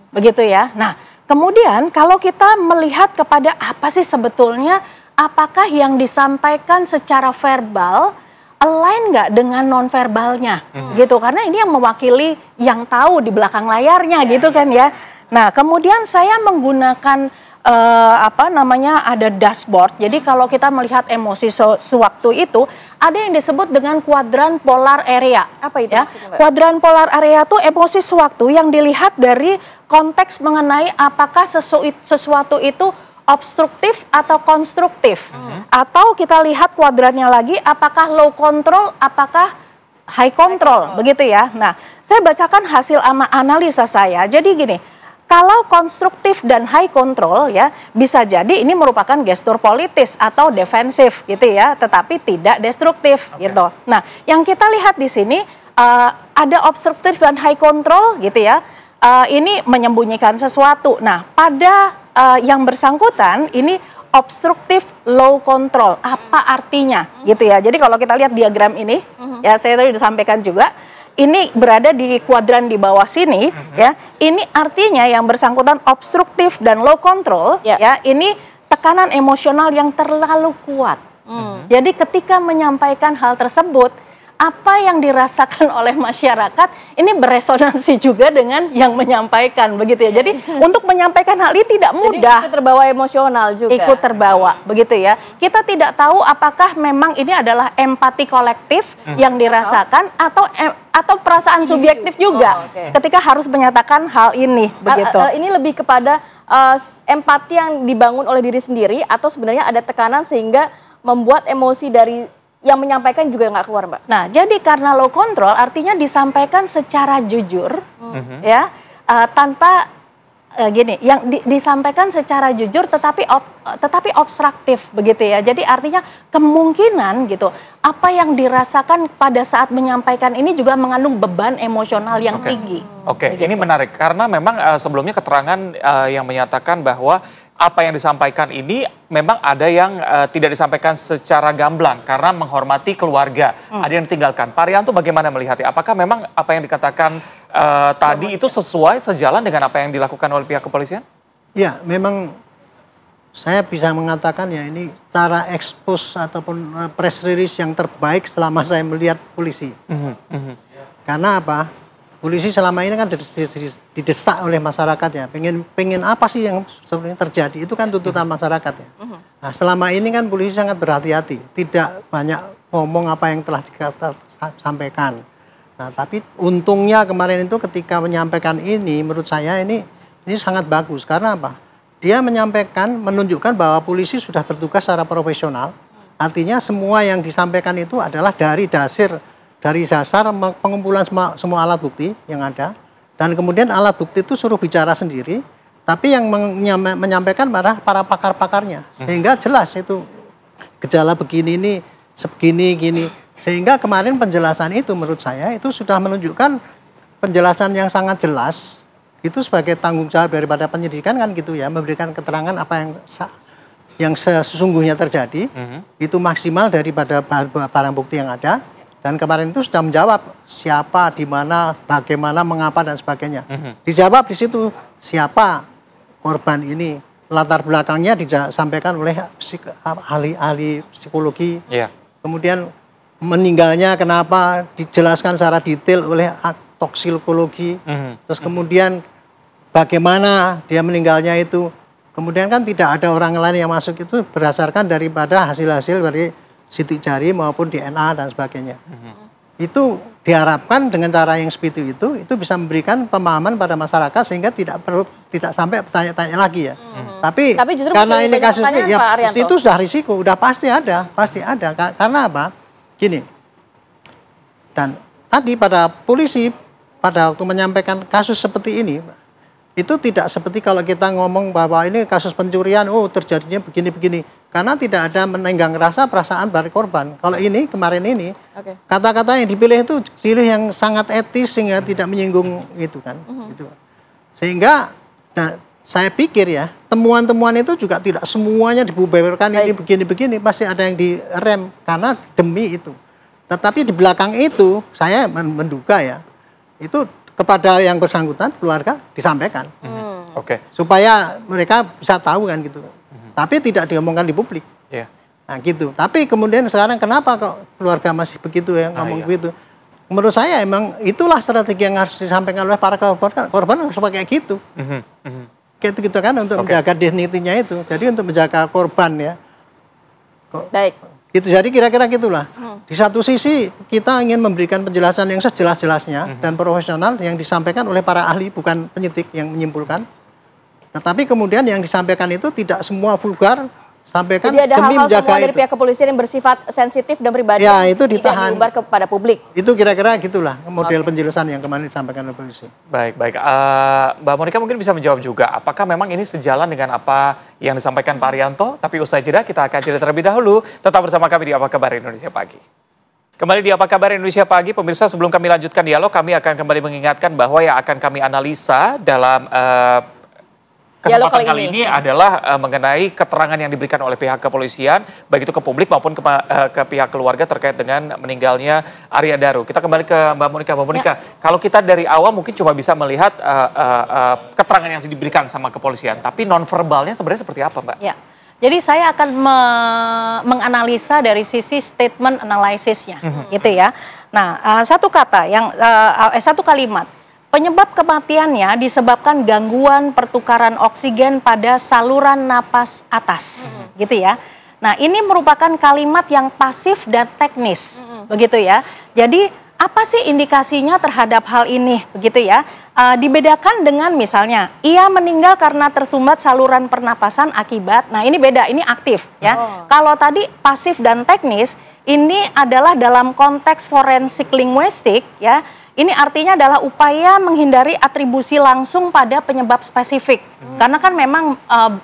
Begitu ya. Nah, kemudian kalau kita melihat kepada apa sih sebetulnya, apakah yang disampaikan secara verbal align nggak dengan nonverbalnya, gitu. Karena ini yang mewakili yang tahu di belakang layarnya, gitu kan ya. Nah, kemudian saya menggunakan ada dashboard. Jadi kalau kita melihat emosi sewaktu itu, ada yang disebut dengan kuadran polar area. Apa itu ya? maksudnya, Mbak? Kuadran polar area itu emosi sewaktu yang dilihat dari konteks mengenai apakah sesuatu itu obstruktif atau konstruktif. Atau kita lihat kuadrannya lagi, apakah low control, apakah high control, begitu ya. Nah, saya bacakan hasil analisa saya. Jadi gini, kalau konstruktif dan high control ya bisa jadi ini merupakan gestur politis atau defensif gitu ya, tetapi tidak destruktif gitu. Nah, yang kita lihat di sini ada obstruktif dan high control gitu ya. Ini menyembunyikan sesuatu. Nah, pada yang bersangkutan ini obstruktif low control. Apa artinya gitu ya. Jadi kalau kita lihat diagram ini ya saya tadi disampaikan juga. Ini berada di kuadran di bawah sini, ya. Ini artinya yang bersangkutan obstruktif dan low control, ya. Ini tekanan emosional yang terlalu kuat. Jadi ketika menyampaikan hal tersebut, apa yang dirasakan oleh masyarakat ini beresonansi juga dengan yang menyampaikan, begitu ya. Jadi untuk menyampaikan hal ini tidak mudah. Jadi ikut terbawa emosional juga. Ikut terbawa, begitu ya. Kita tidak tahu apakah memang ini adalah empati kolektif yang dirasakan atau perasaan subjektif juga ketika harus menyatakan hal ini, begitu. Ini lebih kepada empati yang dibangun oleh diri sendiri atau sebenarnya ada tekanan sehingga membuat emosi dari yang menyampaikan juga nggak keluar, Mbak. Nah, jadi karena low control artinya disampaikan secara jujur, ya, tanpa gini, yang disampaikan secara jujur tetapi obstruktif, begitu ya. Jadi artinya kemungkinan gitu, apa yang dirasakan pada saat menyampaikan ini juga mengandung beban emosional yang tinggi. Oke, ini menarik karena memang sebelumnya keterangan yang menyatakan bahwa apa yang disampaikan ini memang ada yang tidak disampaikan secara gamblang karena menghormati keluarga. Ada yang ditinggalkan. Pak Arianto bagaimana melihatnya? Apakah memang apa yang dikatakan tadi itu sesuai, sejalan dengan apa yang dilakukan oleh pihak kepolisian? Ya, memang saya bisa mengatakan ya ini cara expose ataupun press release yang terbaik selama saya melihat polisi. Karena apa? Polisi selama ini kan didesak oleh masyarakat ya, pengen apa sih yang sebenarnya terjadi, itu kan tuntutan masyarakat ya. Nah, selama ini kan polisi sangat berhati-hati, tidak banyak ngomong apa yang telah disampaikan. Nah, tapi untungnya kemarin itu ketika menyampaikan ini, menurut saya ini sangat bagus, karena apa? Dia menyampaikan, menunjukkan bahwa polisi sudah bertugas secara profesional, artinya semua yang disampaikan itu adalah dari dasar pengumpulan semua alat bukti yang ada, dan kemudian alat bukti itu suruh bicara sendiri, tapi yang menyampaikan para pakar-pakarnya, sehingga jelas itu gejala begini ini segini gini, sehingga kemarin penjelasan itu menurut saya itu sudah menunjukkan penjelasan yang sangat jelas, itu sebagai tanggung jawab daripada penyidikan kan gitu ya, memberikan keterangan apa yang sesungguhnya terjadi, itu maksimal daripada barang bukti yang ada. Dan kemarin itu sudah menjawab siapa, di mana, bagaimana, mengapa, dan sebagainya. Dijawab di situ siapa korban ini. Latar belakangnya disampaikan oleh ahli psikologi. Kemudian meninggalnya kenapa dijelaskan secara detail oleh toksikologi. Terus kemudian bagaimana dia meninggalnya itu. Kemudian kan tidak ada orang lain yang masuk itu berdasarkan daripada hasil-hasil dari sidik jari maupun DNA dan sebagainya. Itu diharapkan dengan cara yang seperti itu bisa memberikan pemahaman pada masyarakat sehingga tidak sampai bertanya-tanya lagi ya. Tapi karena ini kasusnya ya itu sudah risiko, udah pasti ada. Karena apa? Gini. Dan tadi pada polisi pada waktu menyampaikan kasus seperti ini, itu tidak seperti kalau kita ngomong bahwa ini kasus pencurian, terjadinya begini-begini. Karena tidak ada menenggang rasa perasaan dari korban. Kalau ini, kemarin ini, kata-kata yang dipilih itu pilih yang sangat etis sehingga tidak menyinggung itu kan. Gitu. Sehingga, saya pikir ya, temuan-temuan itu juga tidak semuanya dibubarkan ini begini-begini, pasti ada yang direm karena demi itu. Tetapi di belakang itu, saya menduga ya, itu kepada yang bersangkutan, keluarga, disampaikan. Supaya mereka bisa tahu kan gitu. Tapi tidak diomongkan di publik. Nah gitu. Tapi kemudian sekarang kenapa kok keluarga masih begitu ya ngomong begitu? Menurut saya emang itulah strategi yang harus disampaikan oleh para korban harus pakai gitu. Gitu kan untuk menjaga dignity-nya itu. Jadi untuk menjaga korban ya. Baik. Gitu. Jadi kira-kira gitulah. Di satu sisi kita ingin memberikan penjelasan yang sejelas-jelasnya dan profesional yang disampaikan oleh para ahli bukan penyidik yang menyimpulkan. Tetapi kemudian yang disampaikan itu tidak semua vulgar, sampaikan jadi ada demi hal-hal menjaga dari pihak kepolisian yang bersifat sensitif dan pribadi ya, itu ditahan, tidak diumbar kepada publik. Itu kira-kira gitulah model penjelasan yang kemarin disampaikan oleh polisi. Baik. Mbak Monika mungkin bisa menjawab juga, apakah memang ini sejalan dengan apa yang disampaikan Pak Arianto? Tapi usai jeda kita akan jeda terlebih dahulu. Tetap bersama kami di Apa Kabar Indonesia Pagi. Kembali di Apa Kabar Indonesia Pagi, pemirsa, sebelum kami lanjutkan dialog, kami akan kembali mengingatkan bahwa yang akan kami analisa dalam kesempatan kali ini adalah mengenai keterangan yang diberikan oleh pihak kepolisian, baik itu ke publik maupun ke pihak keluarga terkait dengan meninggalnya Arya Daru. Kita kembali ke Mbak Monika. Mbak Monika, kalau kita dari awal mungkin cuma bisa melihat keterangan yang diberikan sama kepolisian, tapi nonverbalnya sebenarnya seperti apa, Mbak? Ya, Jadi saya akan menganalisa dari sisi statement analisisnya, gitu ya. Nah, satu kalimat. Penyebab kematiannya disebabkan gangguan pertukaran oksigen pada saluran napas atas, gitu ya. Nah, ini merupakan kalimat yang pasif dan teknis, begitu ya. Jadi apa sih indikasinya terhadap hal ini, begitu ya? Dibedakan dengan misalnya, ia meninggal karena tersumbat saluran pernapasan akibat, nah ini beda, ini aktif ya. Kalau tadi pasif dan teknis, ini adalah dalam konteks forensik linguistik ya, ini artinya adalah upaya menghindari atribusi langsung pada penyebab spesifik. Karena kan memang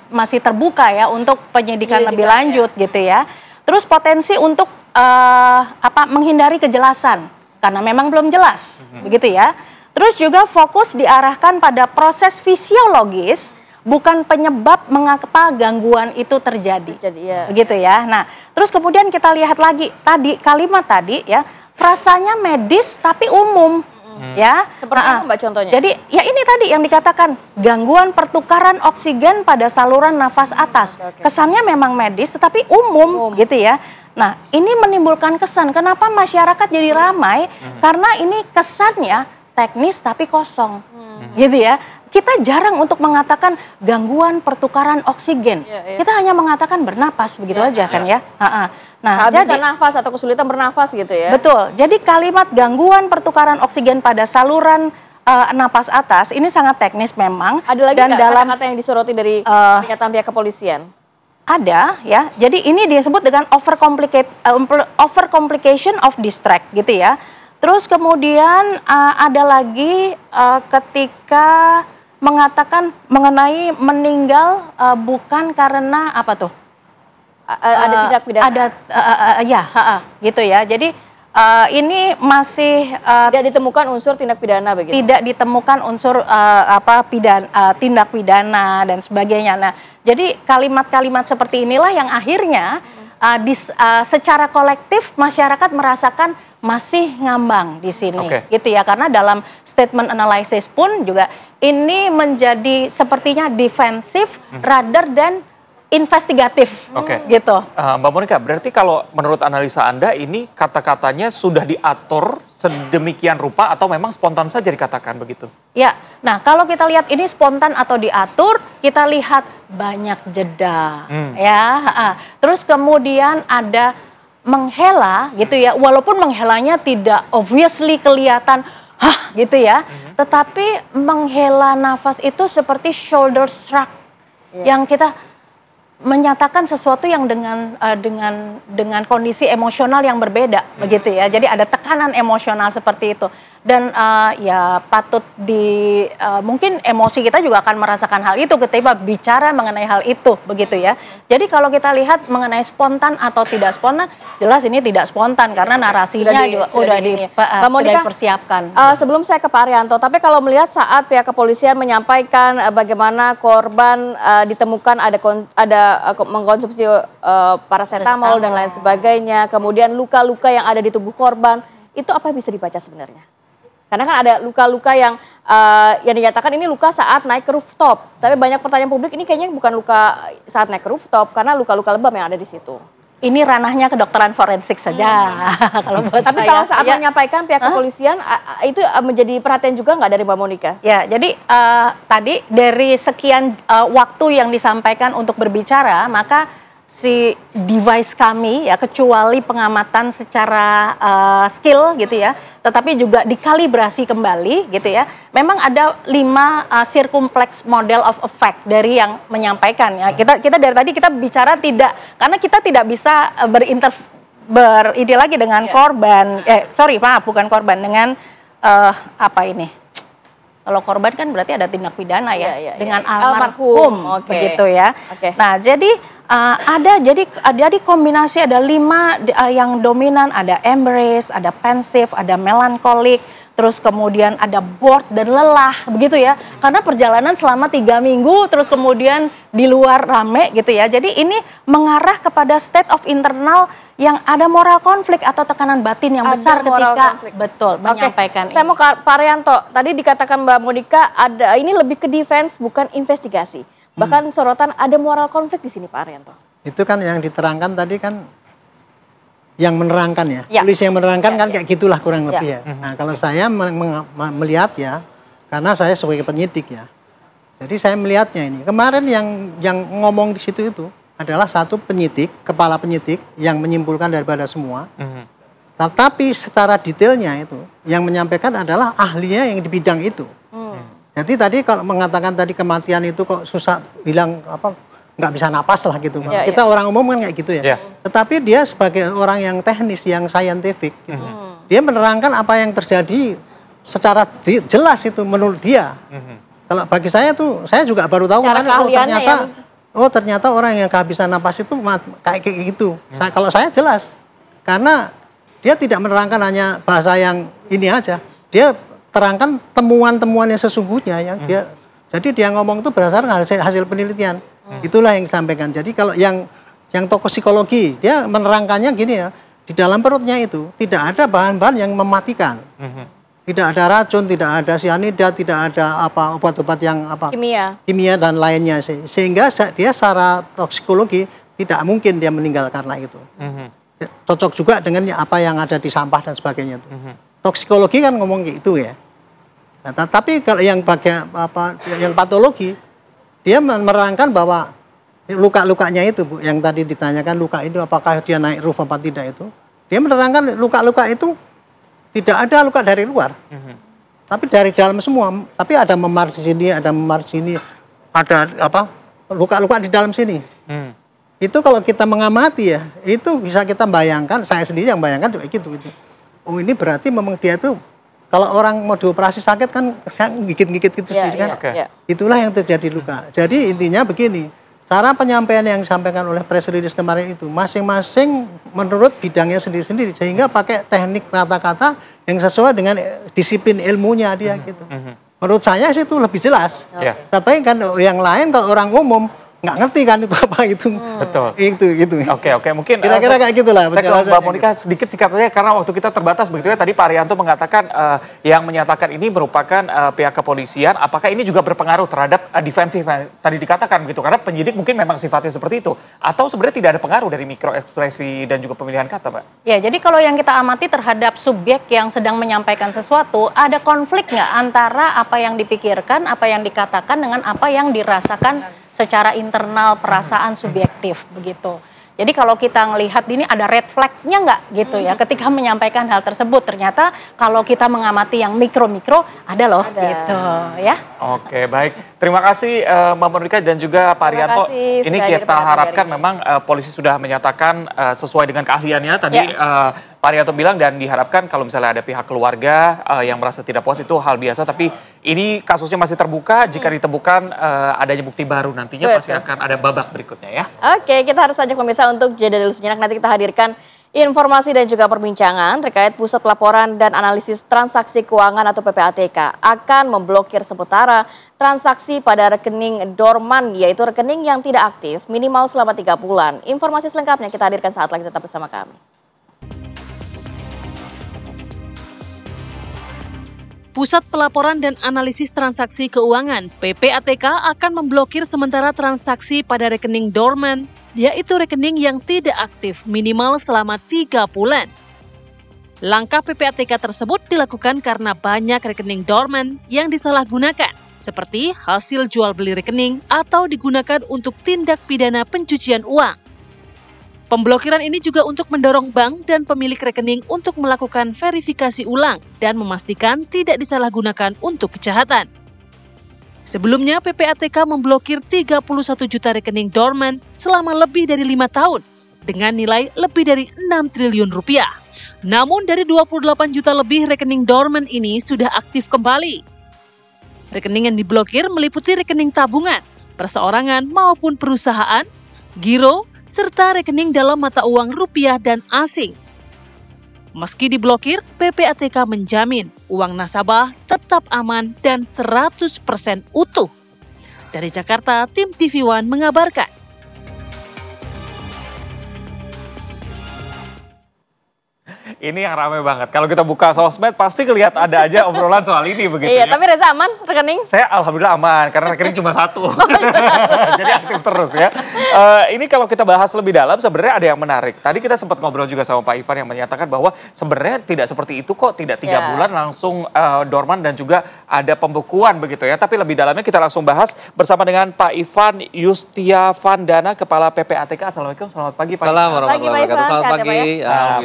masih terbuka ya untuk penyidikan lebih lanjut gitu ya. Terus potensi untuk menghindari kejelasan, karena memang belum jelas, begitu ya. Terus juga fokus diarahkan pada proses fisiologis, bukan penyebab mengapa gangguan itu terjadi. Begitu ya. Nah, terus kemudian kita lihat lagi tadi kalimat tadi ya, frasanya medis tapi umum. Ya. Seperti apa Mbak contohnya? Jadi ya ini tadi yang dikatakan gangguan pertukaran oksigen pada saluran nafas atas. Kesannya memang medis tetapi umum gitu ya. Nah, ini menimbulkan kesan kenapa masyarakat jadi ramai karena ini kesannya teknis tapi kosong, gitu ya. Kita jarang untuk mengatakan gangguan pertukaran oksigen. Kita hanya mengatakan bernapas begitu aja kan ya. Nah, jadi nafas atau kesulitan bernafas gitu ya. Betul. Jadi kalimat gangguan pertukaran oksigen pada saluran napas atas ini sangat teknis memang. Ada lagi kata-kata yang disoroti dari pernyataan pihak kepolisian? Ada ya. Jadi ini disebut dengan overcomplication of distract gitu ya. Terus kemudian ada lagi ketika mengatakan mengenai meninggal bukan karena apa tuh? Ada tindak pidana. Gitu ya. Jadi ini masih tidak ditemukan unsur tindak pidana begitu. Tidak ditemukan unsur tindak pidana dan sebagainya. Nah, jadi kalimat-kalimat seperti inilah yang akhirnya secara kolektif masyarakat merasakan masih ngambang di sini, gitu ya. Karena dalam statement analysis pun juga ini menjadi sepertinya defensif rather than investigatif, gitu. Mbak Monica, berarti kalau menurut analisa Anda ini kata-katanya sudah diatur sedemikian rupa atau memang spontan saja dikatakan begitu? Ya, nah kalau kita lihat ini spontan atau diatur, kita lihat banyak jeda, ya. Terus kemudian ada menghela gitu ya, walaupun menghelanya tidak obviously kelihatan gitu ya, tetapi menghela nafas itu seperti shoulder shrug yang kita menyatakan sesuatu yang dengan kondisi emosional yang berbeda begitu ya. Jadi ada tekanan emosional seperti itu. Dan ya patut mungkin emosi kita juga akan merasakan hal itu ketika bicara mengenai hal itu begitu ya. Jadi kalau kita lihat mengenai spontan atau tidak spontan, jelas ini tidak spontan karena narasinya sudah dipersiapkan. Sebelum saya ke Pak Arianto, tapi kalau melihat saat pihak kepolisian menyampaikan bagaimana korban ditemukan ada mengkonsumsi paracetamol dan lain sebagainya, kemudian luka-luka yang ada di tubuh korban, itu apa yang bisa dibaca sebenarnya? Karena kan ada luka-luka yang dinyatakan ini luka saat naik ke rooftop. Tapi banyak pertanyaan publik, ini kayaknya bukan luka saat naik ke rooftop, karena luka-luka lebam yang ada di situ. Ini ranahnya kedokteran forensik saja. Tapi kalau saat menyampaikan pihak kepolisian, itu menjadi perhatian juga nggak dari Mbak Monica? Ya, jadi tadi dari sekian waktu yang disampaikan untuk berbicara, maka si device kami ya, kecuali pengamatan secara skill gitu ya, tetapi juga dikalibrasi kembali gitu ya. Memang ada 5 circumflex model of effect dari yang menyampaikan ya. Kita dari tadi kita bicara karena kita tidak bisa beride lagi dengan korban. Bukan korban, dengan kalau korban kan berarti ada tindak pidana ya, dengan almarhum begitu ya. Nah, jadi jadi kombinasi ada 5 yang dominan, ada embrace, ada pensive, ada melankolik, terus kemudian ada bored dan lelah begitu ya. Karena perjalanan selama 3 minggu terus kemudian di luar rame gitu ya. Jadi ini mengarah kepada state of internal yang ada moral konflik atau tekanan batin yang besar ketika menyampaikan. Saya mau ke Pak Arianto. Tadi dikatakan Mbak Monica ini lebih ke defense bukan investigasi. Bahkan sorotan ada moral konflik di sini Pak Arianto. Itu kan yang diterangkan tadi kan yang menerangkan ya. Polisi yang menerangkan kan kayak gitulah kurang lebih ya. Nah kalau saya melihat ya, karena saya sebagai penyidik ya, jadi saya melihatnya ini. Kemarin yang ngomong di situ itu adalah satu penyidik, kepala penyidik yang menyimpulkan daripada semua. Tetapi secara detailnya itu yang menyampaikan adalah ahlinya yang di bidang itu. Jadi tadi kalau mengatakan tadi kematian itu kok susah bilang apa nggak bisa napas lah gitu. Kita orang umum kan kayak gitu ya. Tetapi dia sebagai orang yang teknis, yang scientific gitu. Dia menerangkan apa yang terjadi secara jelas itu menurut dia. Kalau bagi saya tuh, saya juga baru tahu kan ternyata orang yang kehabisan napas itu kayak gitu. Kalau saya jelas, karena dia tidak menerangkan hanya bahasa yang ini aja. Dia terangkan temuan-temuan yang sesungguhnya yang dia. Jadi dia ngomong itu berdasarkan hasil penelitian. Itulah yang disampaikan. Jadi kalau yang toksikologi, dia menerangkannya gini ya, di dalam perutnya itu tidak ada bahan-bahan yang mematikan. Tidak ada racun, tidak ada sianida, tidak ada obat-obat yang kimia dan lainnya. Sehingga dia secara toksikologi tidak mungkin dia meninggal karena itu. Cocok juga dengan apa yang ada di sampah dan sebagainya. Toksikologi kan ngomong gitu ya. Nah, tapi kalau yang yang patologi, dia menerangkan bahwa luka-lukanya itu Bu, yang tadi ditanyakan luka itu apakah dia naik roof apa tidak itu. Dia menerangkan luka-luka itu tidak ada luka dari luar. Tapi dari dalam semua. Tapi ada memar di sini, ada memar di sini, ada luka-luka di dalam sini. Itu kalau kita mengamati ya, itu bisa kita bayangkan, saya sendiri yang bayangkan juga gitu. Oh ini berarti memang dia itu kalau orang mau dioperasi sakit kan gigit-gigit gitu sendiri kan. Itulah yang terjadi luka. Jadi intinya begini, cara penyampaian yang disampaikan oleh press release kemarin itu masing-masing menurut bidangnya sendiri-sendiri sehingga pakai teknik kata-kata yang sesuai dengan disiplin ilmunya dia gitu. Menurut saya sih itu lebih jelas. Tapi kan yang lain kalau orang umum nggak ngerti kan itu apa itu. Betul. Itu. Oke, mungkin kira-kira kayak gitulah. Saya ke Mbak Monika sedikit singkat saja karena waktu kita terbatas begitu ya. Tadi Pak Arianto mengatakan yang menyatakan ini merupakan pihak kepolisian. Apakah ini juga berpengaruh terhadap defensif tadi dikatakan begitu? Karena penyidik mungkin memang sifatnya seperti itu. Atau sebenarnya tidak ada pengaruh dari mikroekspresi dan juga pemilihan kata, Mbak? Ya, jadi kalau yang kita amati terhadap subjek yang sedang menyampaikan sesuatu, ada konflik nggak antara apa yang dipikirkan, apa yang dikatakan dengan apa yang dirasakan secara internal perasaan subjektif begitu. Jadi kalau kita ngelihat ini ada red flag-nya nggak gitu ya ketika menyampaikan hal tersebut. Ternyata kalau kita mengamati yang mikro-mikro ada loh gitu ya. Oke, baik. Terima kasih Mbak Monika dan juga Pak Arianto. Ini kita harapkan memang polisi sudah menyatakan sesuai dengan keahliannya tadi. Pak Arianto bilang dan diharapkan kalau misalnya ada pihak keluarga yang merasa tidak puas itu hal biasa, tapi ini kasusnya masih terbuka. Jika ditemukan adanya bukti baru nantinya pasti akan ada babak berikutnya ya. Oke, kita harus ajak pemirsa untuk jeda dulu sejenak. Nanti kita hadirkan informasi dan juga perbincangan terkait Pusat Pelaporan dan Analisis Transaksi Keuangan atau PPATK akan memblokir sementara transaksi pada rekening dorman, yaitu rekening yang tidak aktif minimal selama 3 bulan. Informasi selengkapnya kita hadirkan saat lagi, tetap bersama kami. Pusat Pelaporan dan Analisis Transaksi Keuangan (PPATK) akan memblokir sementara transaksi pada rekening dorman, yaitu rekening yang tidak aktif minimal selama 3 bulan. Langkah PPATK tersebut dilakukan karena banyak rekening dorman yang disalahgunakan, seperti hasil jual beli rekening atau digunakan untuk tindak pidana pencucian uang. Pemblokiran ini juga untuk mendorong bank dan pemilik rekening untuk melakukan verifikasi ulang dan memastikan tidak disalahgunakan untuk kejahatan. Sebelumnya, PPATK memblokir 31 juta rekening dorman selama lebih dari 5 tahun dengan nilai lebih dari 6 triliun rupiah. Namun dari 28 juta lebih rekening dorman ini sudah aktif kembali. Rekening yang diblokir meliputi rekening tabungan, perseorangan maupun perusahaan, giro, serta rekening dalam mata uang rupiah dan asing. Meski diblokir, PPATK menjamin uang nasabah tetap aman dan 100% utuh. Dari Jakarta, tim TV One mengabarkan. Ini yang ramai banget. Kalau kita buka sosmed pasti kelihatan ada aja obrolan soal ini begitu Iya, ya. tapi Reza aman rekening? Saya alhamdulillah aman karena rekening cuma satu. Jadi aktif terus ya. Ini kalau kita bahas lebih dalam sebenarnya ada yang menarik. Tadi kita sempat ngobrol juga sama Pak Ivan yang menyatakan bahwa sebenarnya tidak seperti itu kok, tidak 3 bulan langsung dorman dan juga ada pembekuan begitu ya. Tapi lebih dalamnya kita langsung bahas bersama dengan Pak Ivan Yustiavandana, Kepala PPATK. Assalamualaikum, selamat pagi Pak. Assalamualaikum warahmatullahi wabarakatuh. Selamat pagi.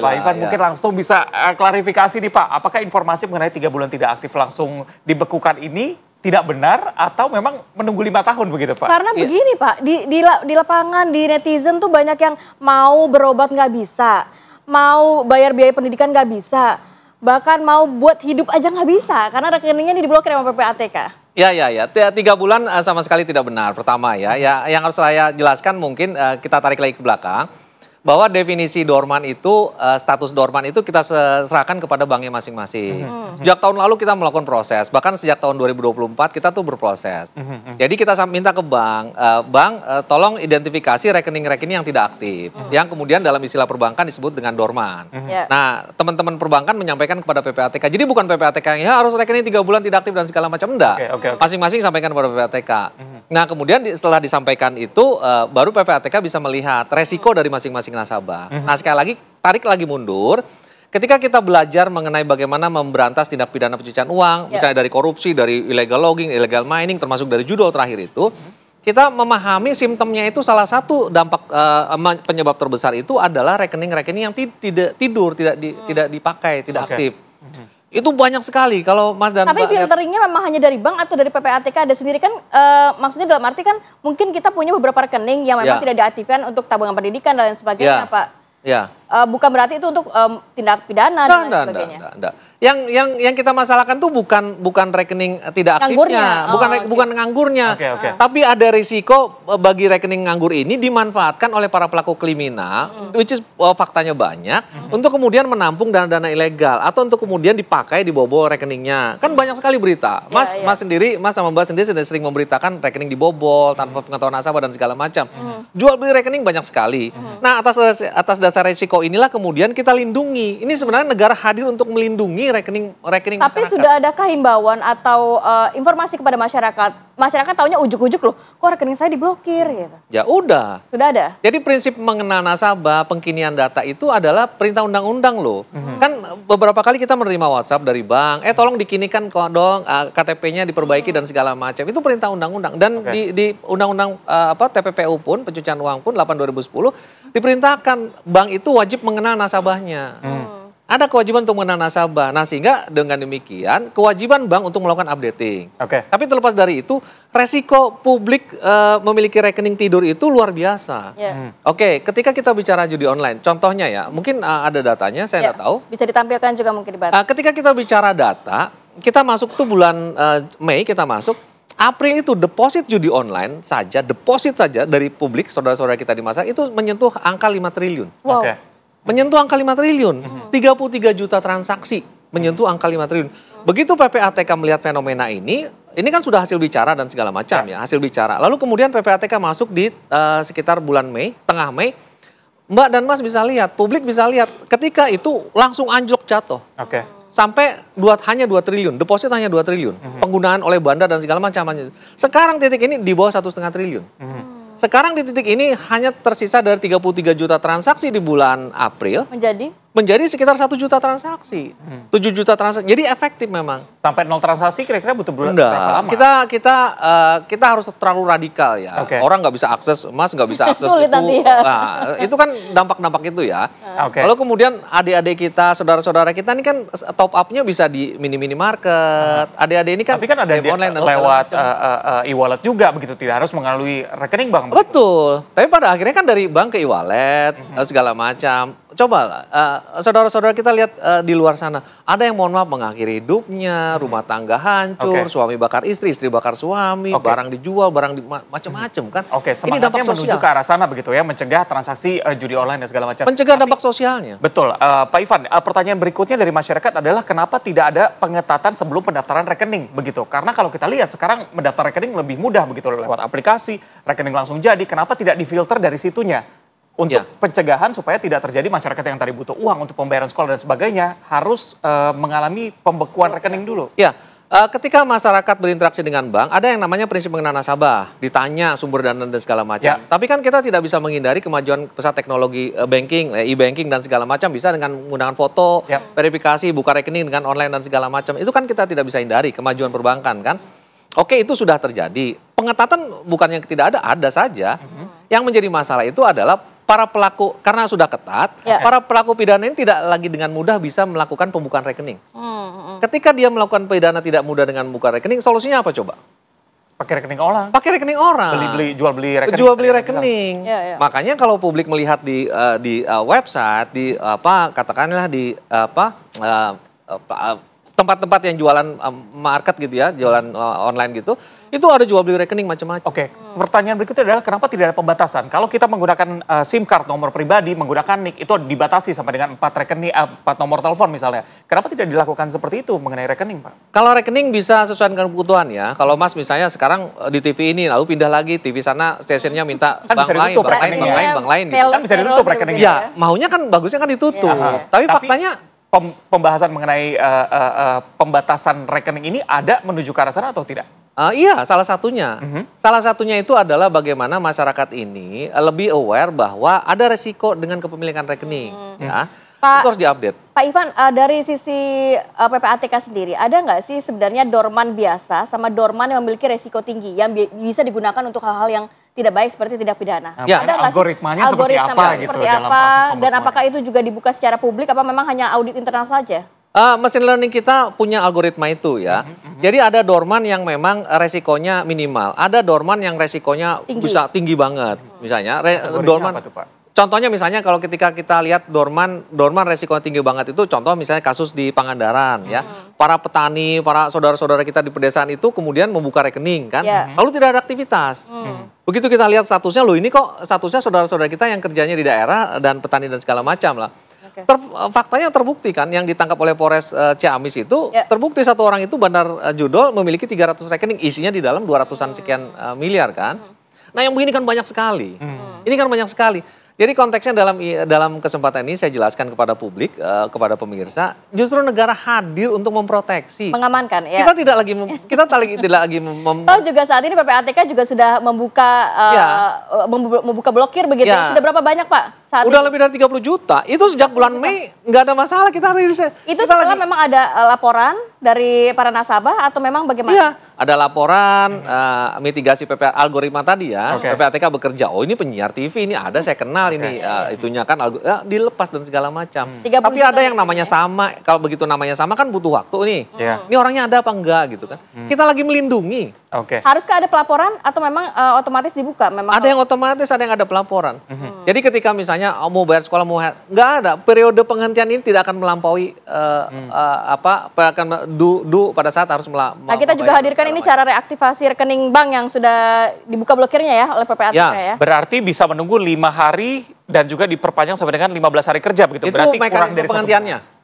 Pak Ivan mungkin langsung bisa klarifikasi nih Pak, apakah informasi mengenai 3 bulan tidak aktif langsung dibekukan ini tidak benar atau memang menunggu 5 tahun begitu Pak? Karena begini Pak, di lapangan, di netizen tuh banyak yang mau berobat nggak bisa, mau bayar biaya pendidikan nggak bisa, bahkan mau buat hidup aja nggak bisa karena rekeningnya diblokir sama PPATK. Ya. 3 bulan sama sekali tidak benar. Pertama ya, yang harus saya jelaskan mungkin kita tarik lagi ke belakang. Bahwa definisi dorman itu, status dorman itu kita serahkan kepada banknya masing-masing. Sejak tahun lalu kita melakukan proses, bahkan sejak tahun 2024 kita tuh berproses. Jadi kita minta ke bank, tolong identifikasi rekening-rekening yang tidak aktif, yang kemudian dalam istilah perbankan disebut dengan dorman. Nah, teman-teman perbankan menyampaikan kepada PPATK, jadi bukan PPATK yang harus rekening 3 bulan tidak aktif dan segala macam, enggak. Masing-masing sampaikan kepada PPATK. Nah, kemudian setelah disampaikan itu, baru PPATK bisa melihat resiko dari masing-masing nasabah. Nah, sekali lagi tarik lagi mundur. Ketika kita belajar mengenai bagaimana memberantas tindak pidana pencucian uang, misalnya dari korupsi, dari illegal logging, illegal mining, termasuk dari judul terakhir itu, kita memahami simptomnya itu salah satu dampak penyebab terbesar itu adalah rekening-rekening yang tidak tidur, tidak dipakai, tidak aktif. Itu banyak sekali kalau Mas dan Tapi Mbak. filteringnya memang hanya dari bank atau dari PPATK ada sendiri kan? Maksudnya dalam arti kan mungkin kita punya beberapa rekening yang memang tidak diaktifkan untuk tabungan pendidikan dan lain sebagainya, Pak. Bukan berarti itu untuk tindak pidana dan lain sebagainya. Yang kita masalahkan tuh bukan rekening tidak aktifnya, bukan nganggurnya. Tapi ada risiko bagi rekening nganggur ini dimanfaatkan oleh para pelaku kriminal, which is faktanya banyak, untuk kemudian menampung dana-dana ilegal atau untuk kemudian dipakai dibobol rekeningnya. Kan banyak sekali berita. Mas sama Mbak sendiri sudah sering memberitakan rekening dibobol tanpa pengetahuan nasabah dan segala macam. Jual beli rekening banyak sekali. Nah, atas dasar risiko inilah kemudian kita lindungi. Ini sebenarnya negara hadir untuk melindungi rekening Tapi masyarakat. sudah adakah himbauan atau informasi kepada masyarakat? Masyarakat taunya ujuk-ujuk loh, kok rekening saya diblokir gitu. Ya udah. Sudah ada? Jadi prinsip mengenal nasabah, pengkinian data itu adalah perintah undang-undang loh. Kan beberapa kali kita menerima WhatsApp dari bank, tolong dikinikan kok dong, KTP-nya diperbaiki dan segala macam. Itu perintah undang-undang. Dan di undang-undang TPPU pun, pencucian uang pun 8/2010 diperintahkan bank itu wajib mengenal nasabahnya. Ada kewajiban untuk mengenal nasabah. Nah, sehingga dengan demikian kewajiban bank untuk melakukan updating. Tapi terlepas dari itu, resiko publik memiliki rekening tidur itu luar biasa. Ketika kita bicara judi online, contohnya ya, mungkin ada datanya, saya nggak tahu. Bisa ditampilkan juga mungkin di bawah. Ketika kita bicara data, kita masuk tuh bulan Mei kita masuk. April itu deposit judi online saja, deposit saja dari publik, saudara-saudara kita di masyarakat itu menyentuh angka 5 triliun. Menyentuh angka 5 triliun, 33 juta transaksi menyentuh angka 5 triliun. Begitu PPATK melihat fenomena ini kan sudah hasil bicara dan segala macam ya, hasil bicara. Lalu kemudian PPATK masuk di sekitar bulan Mei, tengah Mei, Mbak dan Mas bisa lihat, publik bisa lihat, ketika itu langsung anjlok jatuh. Sampai hanya 2 triliun, deposit hanya 2 triliun, penggunaan oleh bandar dan segala macam. Sekarang titik ini di bawah 1,5 triliun. Sekarang di titik ini hanya tersisa dari 33 juta transaksi di bulan April. Menjadi sekitar 1 juta transaksi. 7 juta transaksi. Jadi efektif memang. Sampai 0 transaksi kira-kira butuh berapa lama? Kita harus terlalu radikal ya. Orang nggak bisa akses, Mas nggak bisa akses Sulit itu. nanti ya. Nah, itu kan dampak-dampak itu ya. Lalu kemudian adik-adik kita, saudara-saudara kita ini kan top up-nya bisa di mini-mini market. Adik-adik ini kan, tapi kan ada online lewat e-wallet juga begitu, tidak harus melalui rekening bank. Betul. Tapi pada akhirnya kan dari bank ke e-wallet segala macam. Coba saudara-saudara kita lihat di luar sana, ada yang mohon maaf mengakhiri hidupnya, rumah tangga hancur, suami bakar istri, istri bakar suami, barang dijual, macam-macam kan. Ini dampak sosial. Menuju ke arah sana begitu ya, mencegah transaksi judi online dan segala macam. Mencegah dampak sosialnya. Betul. Pak Ivan, pertanyaan berikutnya dari masyarakat adalah kenapa tidak ada pengetatan sebelum pendaftaran rekening begitu? Karena kalau kita lihat sekarang mendaftar rekening lebih mudah begitu lewat aplikasi, rekening langsung jadi. Kenapa tidak difilter dari situnya? Untuk pencegahan supaya tidak terjadi masyarakat yang tadi butuh uang untuk pembayaran sekolah dan sebagainya harus mengalami pembekuan rekening dulu. Ya, ketika masyarakat berinteraksi dengan bank, ada yang namanya prinsip mengenal nasabah, ditanya sumber dana dan segala macam. Tapi kan kita tidak bisa menghindari kemajuan pesat teknologi banking, e-banking dan segala macam, bisa dengan menggunakan foto, verifikasi, buka rekening dengan online dan segala macam. Itu kan kita tidak bisa hindari kemajuan perbankan kan. Oke, itu sudah terjadi. Pengetatan bukannya tidak ada saja. Yang menjadi masalah itu adalah para pelaku, karena sudah ketat, para pelaku pidana ini tidak lagi dengan mudah bisa melakukan pembukaan rekening. Ketika dia melakukan pidana tidak mudah dengan membuka rekening, solusinya apa coba? Pakai rekening orang. Pakai rekening orang. Jual beli rekening. Jual beli rekening. Makanya kalau publik melihat di website, di katakanlah di tempat-tempat yang jualan market gitu ya, jualan online gitu, itu ada jual beli rekening macam-macam. Oke, pertanyaan berikutnya adalah kenapa tidak ada pembatasan? Kalau kita menggunakan SIM card nomor pribadi, menggunakan NIK, itu dibatasi sampai dengan 4 rekening, 4 nomor telepon misalnya. Kenapa tidak dilakukan seperti itu mengenai rekening, Pak? Kalau rekening bisa sesuai dengan kebutuhan ya. Kalau Mas misalnya sekarang di TV ini, lalu pindah lagi TV sana, stasiunnya minta kan bank lain, bank lain. Gitu. Kan bisa ditutup rekeningnya. Ya, maunya kan bagusnya kan ditutup. Tapi faktanya pembahasan mengenai pembatasan rekening ini ada menuju ke arah sana atau tidak? Iya, salah satunya. Salah satunya itu adalah bagaimana masyarakat ini lebih aware bahwa ada resiko dengan kepemilikan rekening. Ya. Itu harus diupdate. Pak Ivan, dari sisi PPATK sendiri, ada nggak sih sebenarnya dorman biasa sama dorman yang memiliki resiko tinggi yang bisa digunakan untuk hal-hal yang tidak baik seperti tindak pidana? Ada algoritmanya seperti apa gitu dalam proses pembekuan? Dan apakah itu juga dibuka secara publik, apa memang hanya audit internal saja? Machine learning kita punya algoritma itu ya. Jadi ada dorman yang memang resikonya minimal. Ada dorman yang resikonya bisa tinggi banget. Misalnya dorman. Apa tuh, Pak? Contohnya misalnya kalau ketika kita lihat dorman resikonya tinggi banget itu contoh misalnya kasus di Pangandaran ya. Para petani, para saudara-saudara kita di pedesaan itu kemudian membuka rekening kan. Lalu tidak ada aktivitas. Begitu kita lihat statusnya, loh ini kok statusnya saudara-saudara kita yang kerjanya di daerah dan petani dan segala macam lah. Faktanya terbukti kan yang ditangkap oleh Polres Ciamis itu terbukti satu orang itu Bandar Judol memiliki 300 rekening isinya di dalam 200-an sekian miliar kan. Nah yang begini kan banyak sekali. Ini kan banyak sekali. Jadi konteksnya dalam kesempatan ini saya jelaskan kepada publik, kepada pemirsa, justru negara hadir untuk memproteksi, mengamankan ya. Kita tidak lagi Toh juga saat ini PPATK juga sudah membuka blokir begitu. Sudah berapa banyak, Pak? Udah lebih dari 30 juta. Itu sejak bulan Mei nggak ada masalah kita rilis. Itu setelah memang ada laporan dari para nasabah atau memang bagaimana? Iya, ada laporan mitigasi algoritma tadi ya. PPATK bekerja. Oh ini penyiar TV ini ada saya kenal ini itunya kan dilepas dan segala macam. Tapi ada yang namanya sama. Kalau begitu namanya sama kan butuh waktu nih. Ini orangnya ada apa enggak gitu kan? Kita lagi melindungi. Haruskah ada pelaporan atau memang otomatis dibuka? Memang ada yang otomatis, ada yang ada pelaporan. Jadi ketika misalnya mau bayar sekolah nggak ada periode penghentian ini tidak akan melampaui pada saat harus Nah kita juga hadirkan ini cara reaktivasi rekening bank yang sudah dibuka blokirnya ya oleh PPATK ya. Berarti bisa menunggu 5 hari dan juga diperpanjang sampai dengan 15 hari kerja begitu. Itu berarti mekanisme penghentiannya.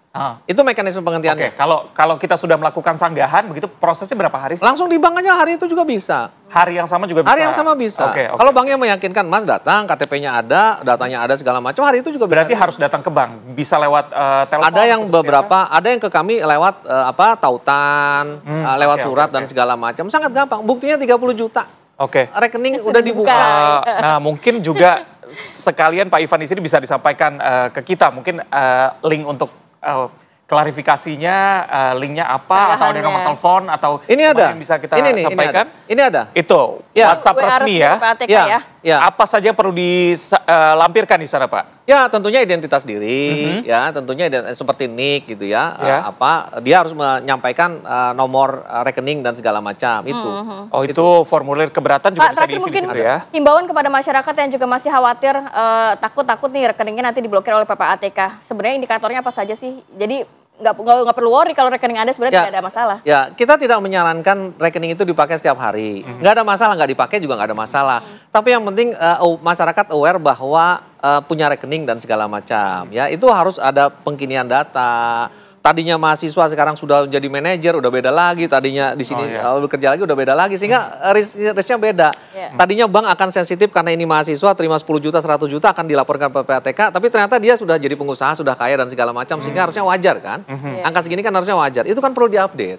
Itu mekanisme penghentiannya. Kalau kita sudah melakukan sanggahan begitu prosesnya berapa hari? Langsung di bank aja hari itu juga bisa. Hari yang sama juga bisa. Hari yang sama bisa. Kalau banknya meyakinkan, Mas datang, KTP-nya ada, datanya ada segala macam, hari itu juga bisa. Berarti harus datang ke bank, bisa lewat telepon. Ada yang ada yang ke kami lewat tautan, lewat surat dan segala macam. Sangat gampang. Buktinya 30 juta. Rekening udah dibuka. Nah, mungkin juga sekalian Pak Ivan di sini bisa disampaikan ke kita mungkin link untuk klarifikasinya, linknya apa, atau ada nomor telepon, atau ini ada yang bisa kita sampaikan? Ini ada. Itu WhatsApp resmi ya. Apa saja yang perlu dilampirkan di sana, Pak? Ya, tentunya identitas diri, ya, tentunya seperti NIK gitu ya. Dia harus menyampaikan nomor rekening dan segala macam itu. Itu formulir keberatan juga bisa diisi di situ ya. Himbauan kepada masyarakat yang juga masih khawatir takut nih rekeningnya nanti diblokir oleh PPATK. Sebenarnya indikatornya apa saja sih? Jadi nggak perlu worry kalau rekening Anda sebenarnya tidak ada masalah. Ya, kita tidak menyarankan rekening itu dipakai setiap hari. Nggak ada masalah, nggak dipakai juga nggak ada masalah. Tapi yang penting masyarakat aware bahwa punya rekening dan segala macam. Ya, itu harus ada pengkinian data, tadinya mahasiswa sekarang sudah jadi manajer, udah beda lagi. Tadinya di sini bekerja lagi udah beda lagi, sehingga risknya beda. Tadinya bank akan sensitif karena ini mahasiswa, terima 10 juta, 100 juta akan dilaporkan ke PPATK, tapi ternyata dia sudah jadi pengusaha, sudah kaya dan segala macam, sehingga harusnya wajar kan. Angka segini kan harusnya wajar. Itu kan perlu diupdate.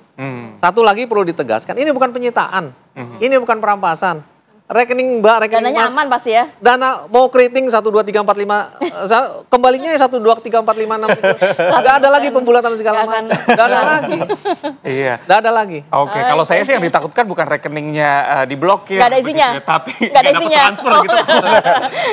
Satu lagi perlu ditegaskan, ini bukan penyitaan, ini bukan perampasan. Rekening Mbak, rekening Dananya Mas, aman pasti ya? Dana mau keriting 1, 2, 3, 4, 5, kembalinya 1, 2, 3, 4, 5, 6, 7. Gak ada lagi pembulatan segala macam. Gak ada lagi. Iya. Gak ada lagi. Oke, kalau saya sih yang ditakutkan bukan rekeningnya diblokir. Gak ada isinya? Begitu, tapi gak ada isinya. transfer gitu.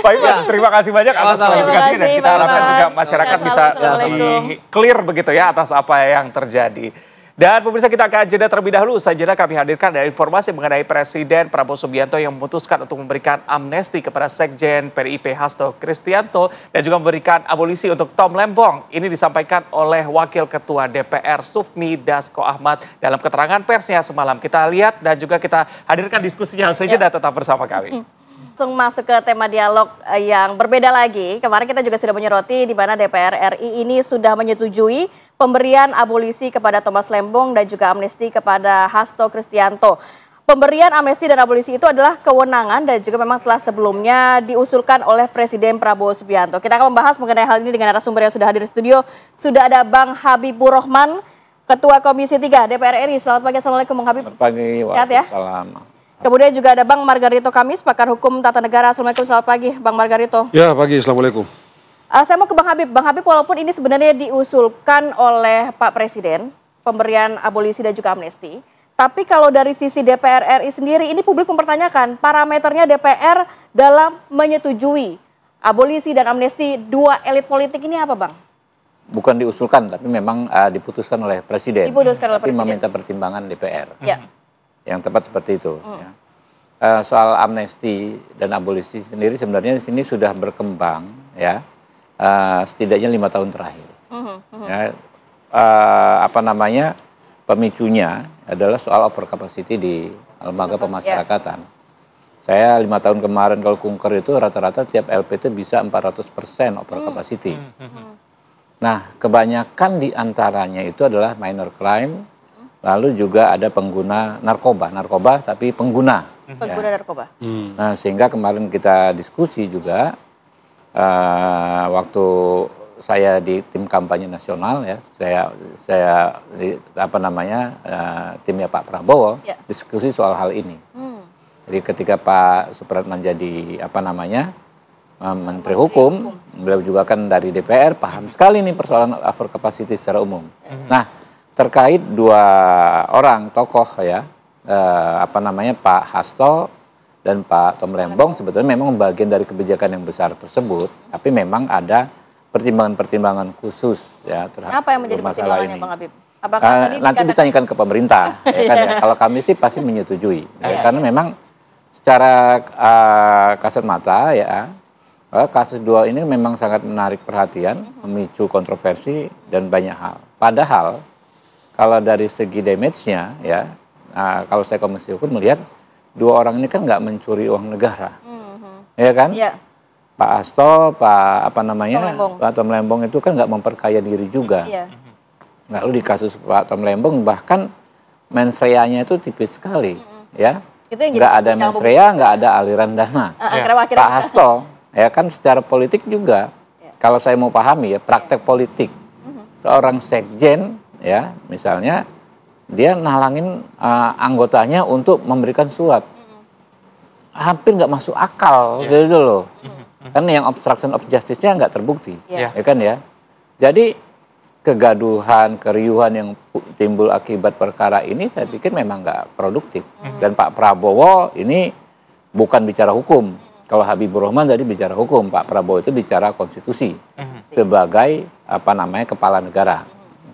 Baik, Pak, terima kasih banyak atas klarifikasinya dan kita harapkan juga masyarakat bisa lebih clear begitu ya atas apa yang terjadi. Dan pemirsa, kita akan jeda terlebih dahulu. Usai jeda kami hadirkan ada informasi mengenai Presiden Prabowo Subianto yang memutuskan untuk memberikan amnesti kepada Sekjen PDIP Hasto Kristianto dan juga memberikan abolisi untuk Tom Lembong. Ini disampaikan oleh Wakil Ketua DPR Sufmi Dasko Ahmad dalam keterangan persnya semalam. Kita lihat dan juga kita hadirkan diskusinya. Usai jeda tetap bersama kami. Langsung masuk ke tema dialog yang berbeda lagi. Kemarin kita juga sudah menyoroti di mana DPR RI ini sudah menyetujui pemberian abolisi kepada Thomas Lembong dan juga amnesti kepada Hasto Kristianto. Pemberian amnesti dan abolisi itu adalah kewenangan dan juga memang telah sebelumnya diusulkan oleh Presiden Prabowo Subianto. Kita akan membahas mengenai hal ini dengan narasumber yang sudah hadir di studio. Sudah ada Bang Habibur Rahman, Ketua Komisi 3 DPR RI. Selamat pagi, Assalamualaikum Bang Habib. Selamat pagi, sehat ya? Waalaikumsalam. Kemudian juga ada Bang Margarito Kamis, pakar hukum tata negara. Assalamualaikum, selamat pagi Bang Margarito. Ya, pagi, Assalamualaikum. Saya mau ke Bang Habib. Bang Habib, walaupun ini sebenarnya diusulkan oleh Pak Presiden, pemberian abolisi dan juga amnesti, tapi kalau dari sisi DPR RI sendiri, ini publik mempertanyakan parameternya DPR dalam menyetujui abolisi dan amnesti dua elit politik ini apa, Bang? Bukan diusulkan, tapi memang diputuskan oleh Presiden. Diputuskan oleh Presiden. Tapi meminta pertimbangan DPR. Ya. Yang tepat seperti itu. Ya. Soal amnesti dan abolisi sendiri sebenarnya di sini sudah berkembang, ya, setidaknya 5 tahun terakhir. Ya, pemicunya adalah soal over capacity di lembaga pemasyarakatan. Saya 5 tahun kemarin kalau kunker itu rata-rata tiap LP itu bisa 400% over capacity. Nah, kebanyakan di antaranya itu adalah minor crime. Lalu juga ada pengguna narkoba tapi pengguna. Pengguna narkoba. Nah, sehingga kemarin kita diskusi juga waktu saya di tim kampanye nasional ya, saya di timnya Pak Prabowo diskusi soal hal ini. Jadi ketika Pak Supratman jadi Menteri Hukum, beliau juga kan dari DPR paham sekali nih persoalan over capacity secara umum. Nah, terkait dua orang tokoh ya, Pak Hasto dan Pak Tom Lembong sebetulnya memang bagian dari kebijakan yang besar tersebut, tapi memang ada pertimbangan-pertimbangan khusus ya terhadap apa yang menjadi masalah ini. Bang Habib? Apakah nanti ditanyakan ke pemerintah, ya kan ya. Kalau kami sih pasti menyetujui, ya, karena memang secara kasat mata ya, kasus dua ini memang sangat menarik perhatian, memicu kontroversi dan banyak hal. Padahal kalau dari segi damage-nya ya, kalau saya Komisi Hukum melihat dua orang ini kan nggak mencuri uang negara, ya kan? Ya. Pak Hasto, Pak Tom Lembong itu kan nggak memperkaya diri juga. Ya. Lalu di kasus Pak Tom Lembong bahkan mens rea-nya itu tipis sekali, ya. Nggak ada mens rea, nggak ada aliran dana. Pak Hasto, ya kan secara politik juga, kalau saya mau pahami ya praktek politik, seorang sekjen ya, misalnya dia nalangin anggotanya untuk memberikan suap, hampir nggak masuk akal gitu loh, kan yang obstruction of justice-nya nggak terbukti, ya kan ya. Jadi kegaduhan, keriuhan yang timbul akibat perkara ini saya pikir memang nggak produktif. Dan Pak Prabowo ini bukan bicara hukum. Kalau Habibur Rahman tadi bicara hukum, Pak Prabowo itu bicara konstitusi sebagai kepala negara.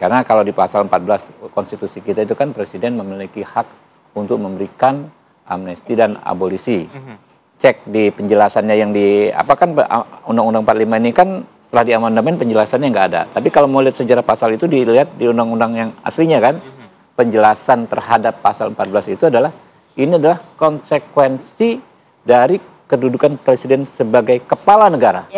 Karena kalau di pasal 14 konstitusi kita itu kan presiden memiliki hak untuk memberikan amnesti dan abolisi. Cek di penjelasannya yang Undang-Undang 45 ini kan setelah diamandemen penjelasannya nggak ada. Tapi kalau mau lihat sejarah pasal itu dilihat di undang-undang yang aslinya kan, penjelasan terhadap pasal 14 itu adalah konsekuensi dari kedudukan presiden sebagai kepala negara.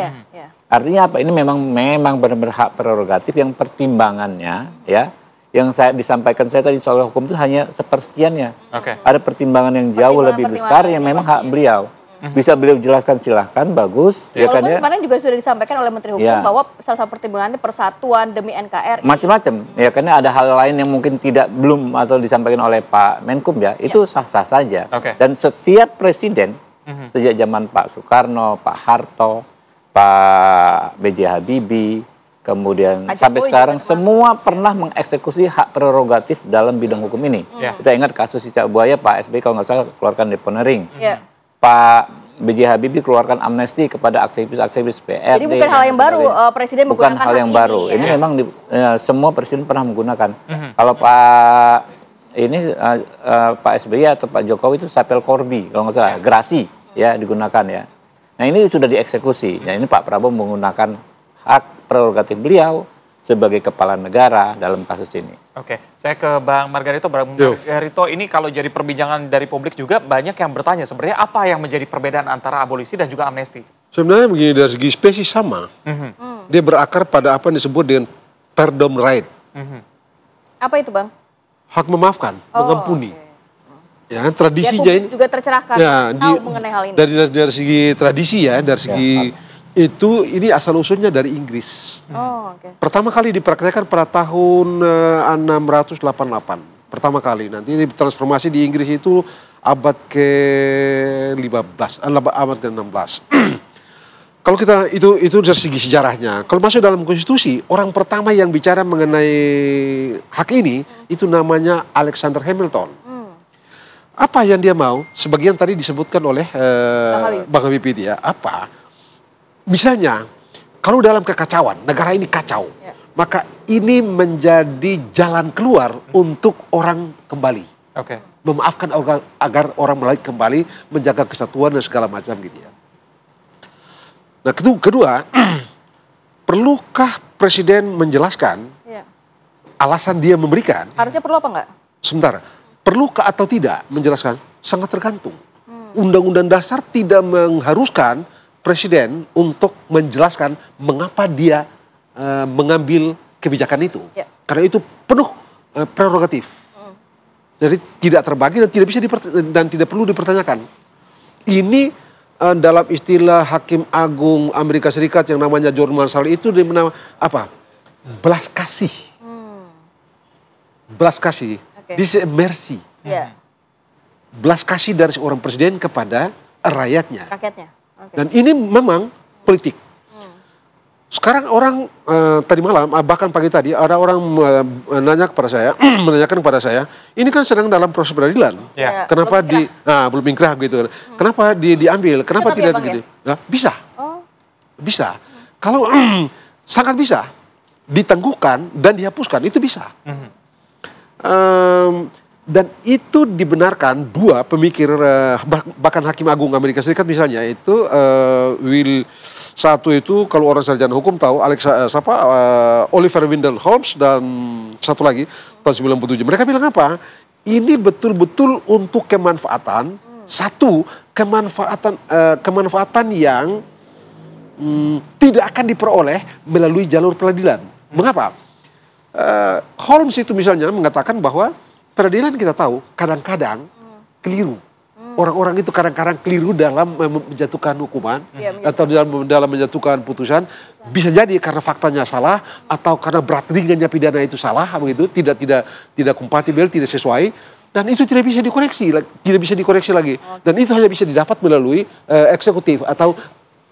Artinya apa? Ini memang benar-benar hak prerogatif yang pertimbangannya ya, yang saya disampaikan saya tadi soal hukum itu hanya sepersekiannya. Ada pertimbangan yang jauh lebih besar yang memang hak beliau. Bisa beliau jelaskan, silahkan, bagus. Ya kan ya. Kemarin juga sudah disampaikan oleh Menteri Hukum bahwa salah satu pertimbangannya persatuan demi NKRI. Macam-macam. Ya karena ada hal lain yang mungkin belum atau disampaikan oleh Pak Menkum ya, itu sah-sah saja. Dan setiap presiden sejak zaman Pak Soekarno, Pak Harto, Pak B.J. Habibie, kemudian sampai sekarang semua pernah mengeksekusi hak prerogatif dalam bidang hukum ini. Kita ingat kasus Cicak Buaya, Pak SBY kalau nggak salah keluarkan deponering. Pak B.J. Habibie keluarkan amnesti kepada aktivis-aktivis PRD. Jadi bukan hal yang baru, Presiden menggunakan bukan hal yang baru. Ini memang semua presiden pernah menggunakan. Kalau Pak Pak SBY atau Pak Jokowi itu sapel korbi, kalau nggak salah, gerasi ya digunakan ya. Nah ini sudah dieksekusi. Nah ini Pak Prabowo menggunakan hak prerogatif beliau sebagai kepala negara dalam kasus ini. Oke, saya ke Bang Margarito. Bang Margarito, ini kalau jadi perbincangan dari publik juga banyak yang bertanya sebenarnya apa yang menjadi perbedaan antara abolisi dan juga amnesti? Sebenarnya begini, dari segi spesies sama. Dia berakar pada apa yang disebut dengan pardon right. Apa itu, Bang? Hak memaafkan, mengampuni. Ya, tradisinya ini juga tercerahkan tahu mengenai hal ini. Dari segi tradisi ya, dari segi itu ini asal usulnya dari Inggris. Pertama kali dipraktekkan pada tahun 688. Pertama kali. Nanti transformasi di Inggris itu abad ke-15, abad ke-16. Kalau kita itu dari segi sejarahnya. Kalau masuk dalam konstitusi, orang pertama yang bicara mengenai hak ini itu namanya Alexander Hamilton. Apa yang dia mau? Sebagian tadi disebutkan oleh Bang Habib ya. Apa? Misalnya, kalau dalam kekacauan, negara ini kacau, maka ini menjadi jalan keluar untuk orang kembali. Memaafkan agar orang mulai kembali, menjaga kesatuan dan segala macam gitu ya. Nah kedua, perlukah Presiden menjelaskan alasan dia memberikan? Harusnya perlu apa enggak? Sebentar, perlukah atau tidak menjelaskan? Sangat tergantung. Undang-undang dasar tidak mengharuskan Presiden untuk menjelaskan mengapa dia mengambil kebijakan itu. Karena itu penuh prerogatif. Jadi tidak terbagi dan tidak perlu dipertanyakan. Ini dalam istilah Hakim Agung Amerika Serikat yang namanya John Marshall itu apa? Belas kasih. Belas kasih. This is mercy. Belas kasih dari seorang presiden kepada rakyatnya. Dan ini memang politik. Sekarang orang tadi malam, bahkan pagi tadi ada orang menanyakan kepada saya, ini kan sedang dalam proses peradilan. Kenapa belum inkrah gitu? Kenapa diambil? Kenapa tidak begini? Ya, bisa. Bisa. Kalau sangat bisa ditangguhkan dan dihapuskan, itu bisa. Dan itu dibenarkan dua pemikir, bahkan Hakim Agung Amerika Serikat misalnya itu satu itu kalau orang sarjana hukum tahu Oliver Wendell Holmes dan satu lagi tahun 97. Mereka bilang apa? Ini betul-betul untuk kemanfaatan satu kemanfaatan yang tidak akan diperoleh melalui jalur peradilan. Mengapa? Holmes itu misalnya mengatakan bahwa peradilan kita tahu kadang-kadang keliru. Orang-orang itu kadang-kadang keliru dalam menjatuhkan hukuman atau dalam menjatuhkan putusan. Bisa jadi karena faktanya salah atau karena berat ringannya pidana itu salah, begitu, tidak kompatibel, tidak sesuai, dan itu tidak bisa dikoreksi lagi. Dan itu hanya bisa didapat melalui eksekutif atau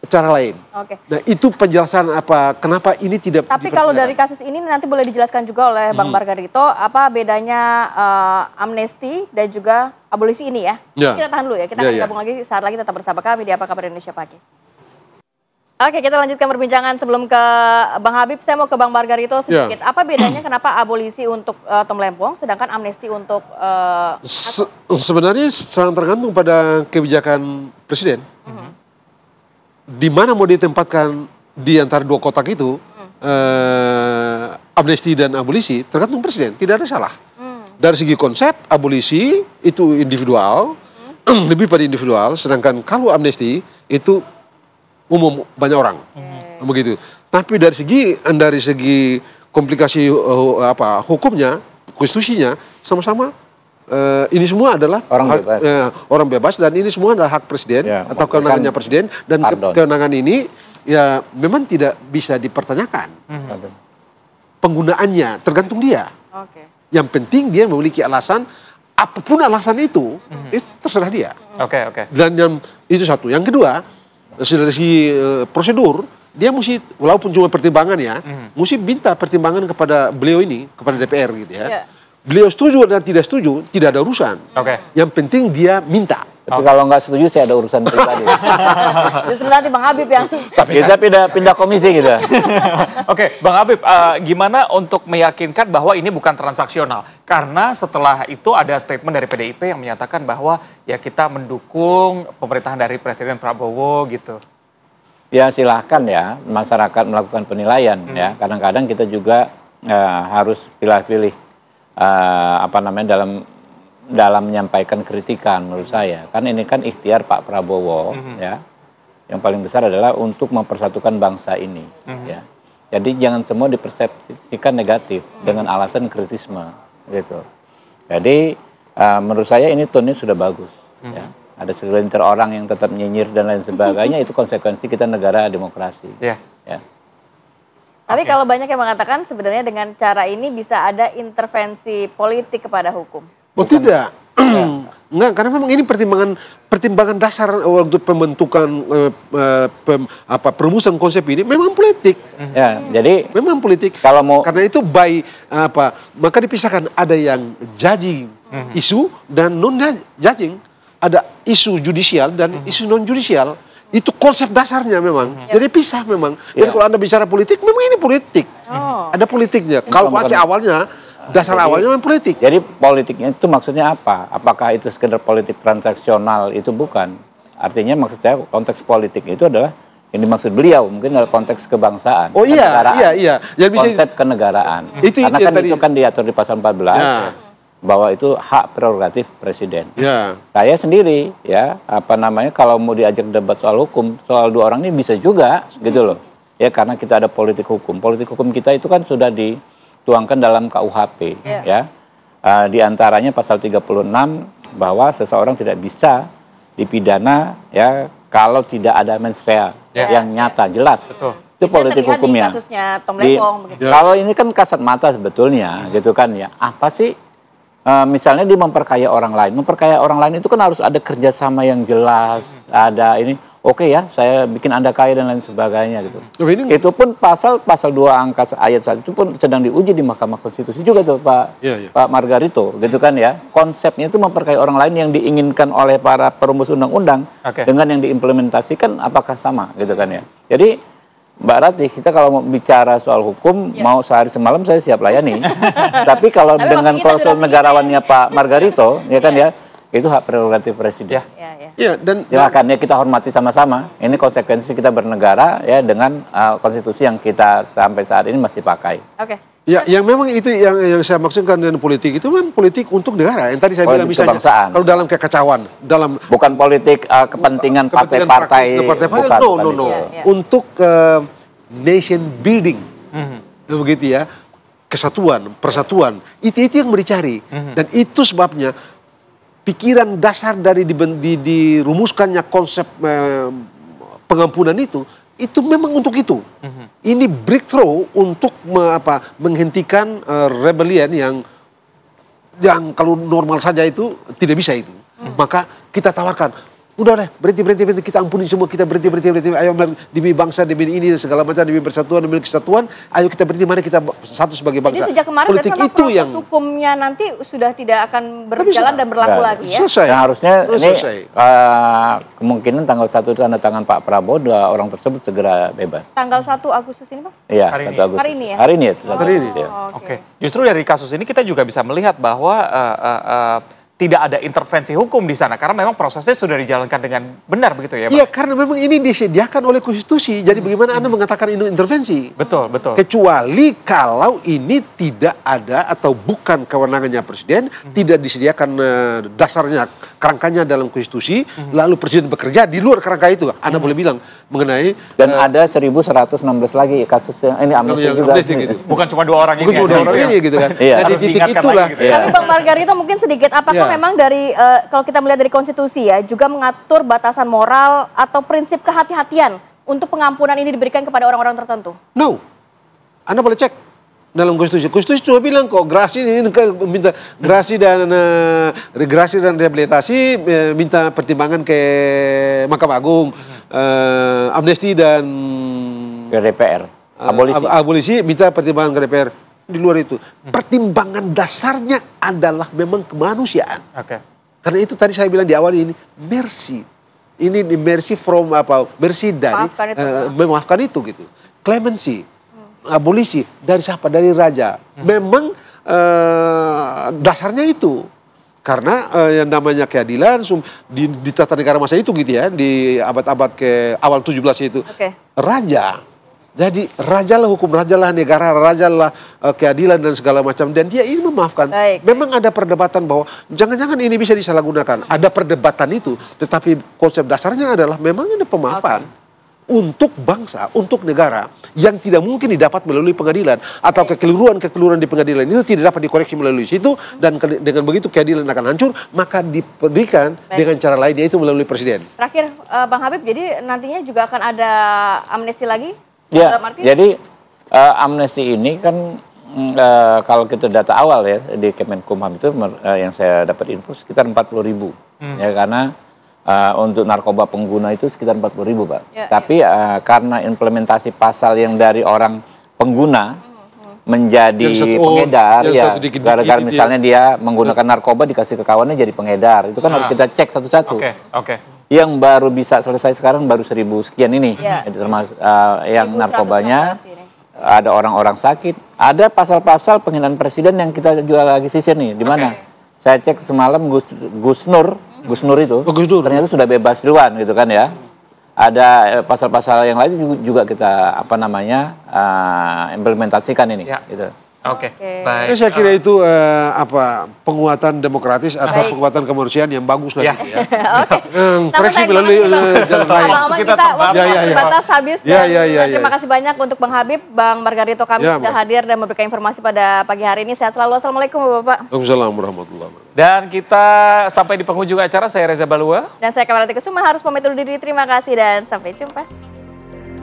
cara lain. Nah itu penjelasan kenapa ini tidak. Tapi kalau dari kasus ini nanti boleh dijelaskan juga oleh Bang Margarito apa bedanya amnesti dan juga abolisi ini ya. Kita tahan dulu ya, kita akan gabung lagi saat lagi, tetap bersama kami di Apa Kabar Indonesia Pagi. Oke, kita lanjutkan perbincangan. Sebelum ke Bang Habib, saya mau ke Bang Margarito sedikit. Apa bedanya kenapa abolisi untuk Tom Lempong sedangkan amnesti untuk sebenarnya sangat tergantung pada kebijakan Presiden. Di mana mau ditempatkan di antara dua kotak itu, amnesti dan abolisi, tergantung Presiden, tidak ada salah. Dari segi konsep, abolisi itu individual, lebih pada individual, sedangkan kalau amnesti itu umum banyak orang. Begitu. Tapi dari segi komplikasi hukumnya, konstitusinya sama-sama ini semua adalah orang bebas dan ini semua adalah hak presiden atau kewenangannya presiden dan kewenangan ini ya memang tidak bisa dipertanyakan. Penggunaannya tergantung dia. Yang penting dia memiliki alasan, apapun alasan itu terserah dia. Dan yang itu satu. Yang kedua, dari segi prosedur, dia mesti walaupun cuma pertimbangan ya, mesti minta pertimbangan kepada beliau ini, kepada DPR gitu ya. Beliau setuju dan tidak setuju, tidak ada urusan. Yang penting dia minta. Tapi kalau nggak setuju, saya ada urusan pribadi. Justru nanti Bang Habib yang... Kita pindah komisi gitu. Oke, Bang Habib, gimana untuk meyakinkan bahwa ini bukan transaksional? Karena setelah itu ada statement dari PDIP yang menyatakan bahwa ya kita mendukung pemerintahan dari Presiden Prabowo gitu. Ya silahkan ya, masyarakat melakukan penilaian ya. Kadang-kadang kita juga harus pilih-pilih dalam menyampaikan kritikan menurut saya. Kan ini kan ikhtiar Pak Prabowo ya. Yang paling besar adalah untuk mempersatukan bangsa ini ya. Jadi jangan semua dipersepsikan negatif dengan alasan kritisme gitu. Jadi menurut saya ini tone-nya sudah bagus ya. Ada segelintir orang yang tetap nyinyir dan lain sebagainya, itu konsekuensi kita negara demokrasi. Ya. Tapi kalau banyak yang mengatakan sebenarnya dengan cara ini bisa ada intervensi politik kepada hukum. Oh tidak, enggak, karena memang ini pertimbangan dasar waktu pembentukan perumusan konsep ini memang politik. Ya, jadi memang politik. Kalau mau karena itu maka dipisahkan ada yang judging isu dan non judging, ada isu judicial dan isu non judicial. Itu konsep dasarnya memang. Jadi pisah memang. Jadi kalau Anda bicara politik, memang ini politik. Ada politiknya. Kalkulasi awalnya, dasar awalnya memang politik. Jadi politiknya itu maksudnya apa? Apakah itu sekedar politik transaksional? Itu bukan. Artinya maksud saya konteks politik itu adalah yang dimaksud beliau mungkin adalah konteks kebangsaan. Oh iya. Jadi konsep kenegaraan. Karena kan itu kan diatur di pasal 14. Bahwa itu hak prerogatif presiden. Saya sendiri ya kalau mau diajak debat soal hukum, soal dua orang ini bisa juga gitu loh. Ya karena kita ada politik hukum. Politik hukum kita itu kan sudah dituangkan dalam KUHP ya. Di antaranya pasal 36 bahwa seseorang tidak bisa dipidana ya kalau tidak ada mens rea yang nyata jelas. Itu politik hukumnya. Kasusnya Tom Lempong, kalau ini kan kasat mata sebetulnya gitu kan ya. Apa sih? Misalnya dia memperkaya orang lain. Memperkaya orang lain itu kan harus ada kerjasama yang jelas. Ada ini, oke ya, saya bikin Anda kaya dan lain sebagainya gitu. Itu pun pasal 2 angka ayat 1 itu pun sedang diuji di Mahkamah Konstitusi juga tuh Pak Margarito gitu kan ya. Konsepnya itu memperkaya orang lain yang diinginkan oleh para perumus undang-undang dengan yang diimplementasikan apakah sama gitu kan ya. Jadi Mbak Ratih, kita kalau mau bicara soal hukum, mau sehari semalam saya siap layani. Tapi kalau dengan klausul negarawannya Pak Margarito, ya kan ya, itu hak prerogatif presiden. Dan silakan ya kita hormati sama-sama. Ini konsekuensi kita bernegara ya dengan konstitusi yang kita sampai saat ini masih pakai. Ya, yang memang itu yang saya maksudkan dengan politik itu memang politik untuk negara. Yang tadi saya bilang misalnya, kalau dalam kekacauan, bukan politik kepentingan partai-partai, no. Untuk nation building, begitu ya, kesatuan, persatuan, itu yang dicari. Dan itu sebabnya pikiran dasar dari dirumuskannya konsep pengampunan itu memang untuk itu. Ini breakthrough untuk menghentikan rebellion yang kalau normal saja itu tidak bisa itu. Maka kita tawarkan, udah deh berhenti, kita ampuni semua, kita berhenti. Ayo demi bangsa, demi ini segala macam, demi persatuan, demi kesatuan. Ayo kita berhenti, mari kita satu sebagai bangsa. Jadi sejak kemarin politik itu proses hukumnya nanti sudah tidak akan berjalan dan berlaku lagi ya. Selesai. Dan harusnya ini kemungkinan tanggal 1 itu tanda tangan Pak Prabowo, 2 orang tersebut segera bebas. Tanggal 1 Agustus ini Pak? Iya, 1 Agustus. Hari ini ya? Hari ini ya. Oke. Justru dari kasus ini kita juga bisa melihat bahwa tidak ada intervensi hukum di sana karena memang prosesnya sudah dijalankan dengan benar begitu ya Pak? Iya, karena memang ini disediakan oleh konstitusi. Jadi bagaimana Anda mengatakan ini intervensi? Betul, betul. Kecuali kalau ini tidak ada atau bukan kewenangannya presiden, tidak disediakan dasarnya, kerangkanya dalam konstitusi, lalu presiden bekerja di luar kerangka itu. Anda boleh bilang mengenai dan ada 1116 lagi kasus yang ini amnesti juga. Gitu. Bukan cuma 2 orang bukan ini. Cuma 2 orang ini gitu kan. Iya. Nah, di titik itulah. Gitu ya. Tapi Bang Margarito mungkin sedikit, apakah memang dari kalau kita melihat dari konstitusi ya juga mengatur batasan moral atau prinsip kehati-hatian untuk pengampunan ini diberikan kepada orang-orang tertentu? No, Anda boleh cek dalam konstitusi. Konstitusi cuma bilang kok gerasi ini minta gerasi dan rehabilitasi minta pertimbangan ke Mahkamah Agung, amnesti dan ke DPR, abolisi minta pertimbangan ke DPR. Di luar itu, pertimbangan dasarnya adalah memang kemanusiaan. Oke. Karena itu tadi saya bilang di awal ini mercy. Ini mercy from mercy dari memaafkan itu gitu. Clemency, abolisi dari siapa? Dari raja. Memang dasarnya itu. Karena yang namanya keadilan di tata negara masa itu gitu ya, di abad-abad ke awal 17 itu. Raja. Jadi rajalah hukum, rajalah negara, rajalah keadilan dan segala macam. Dan dia ini memaafkan. Memang ada perdebatan bahwa jangan-jangan ini bisa disalahgunakan. Ada perdebatan itu. Tetapi konsep dasarnya adalah memang ada pemaafan. Untuk bangsa, untuk negara. Yang tidak mungkin didapat melalui pengadilan. Atau kekeliruan-kekeliruan di pengadilan itu tidak dapat dikoreksi melalui situ. Dan dengan begitu keadilan akan hancur. Maka diberikan dengan cara lain, yaitu melalui presiden. Terakhir Bang Habib, jadi nantinya juga akan ada amnesti lagi? Ya, jadi amnesti ini kan kalau kita data awal ya di Kemenkumham itu yang saya dapat info sekitar 40.000 ya, karena untuk narkoba pengguna itu sekitar 40.000 Pak. Tapi karena implementasi pasal yang dari orang pengguna menjadi pengedar ya, gara-gara misalnya dia menggunakan narkoba dikasih ke kawannya jadi pengedar, itu kan harus kita cek satu-satu. Yang baru bisa selesai sekarang baru 1.000 sekian ini, termasuk yang narkobanya, ada orang-orang sakit, ada pasal-pasal penghinaan presiden yang kita juga lagi sisir nih, di mana? Saya cek semalam Gus Nur itu, ternyata sudah bebas duluan gitu kan ya. Ada pasal-pasal yang lain juga kita implementasikan ini. Gitu. Baik. Saya kira itu penguatan demokratis atau penguatan kemanusiaan yang bagus lah gitu ya. Koreksi melalui jalan lain. Kita batas habis. Terima kasih banyak untuk Bang Habib, Bang Margarito kami sudah hadir dan memberikan informasi pada pagi hari ini. Sehat selalu. Assalamualaikum Bapak. Waalaikumsalam warahmatullahi wabarakatuh. Dan kita sampai di penghujung acara, saya Reza Balua. Dan saya Kamarati Kusuma harus pamit undur diri. Terima kasih dan sampai jumpa.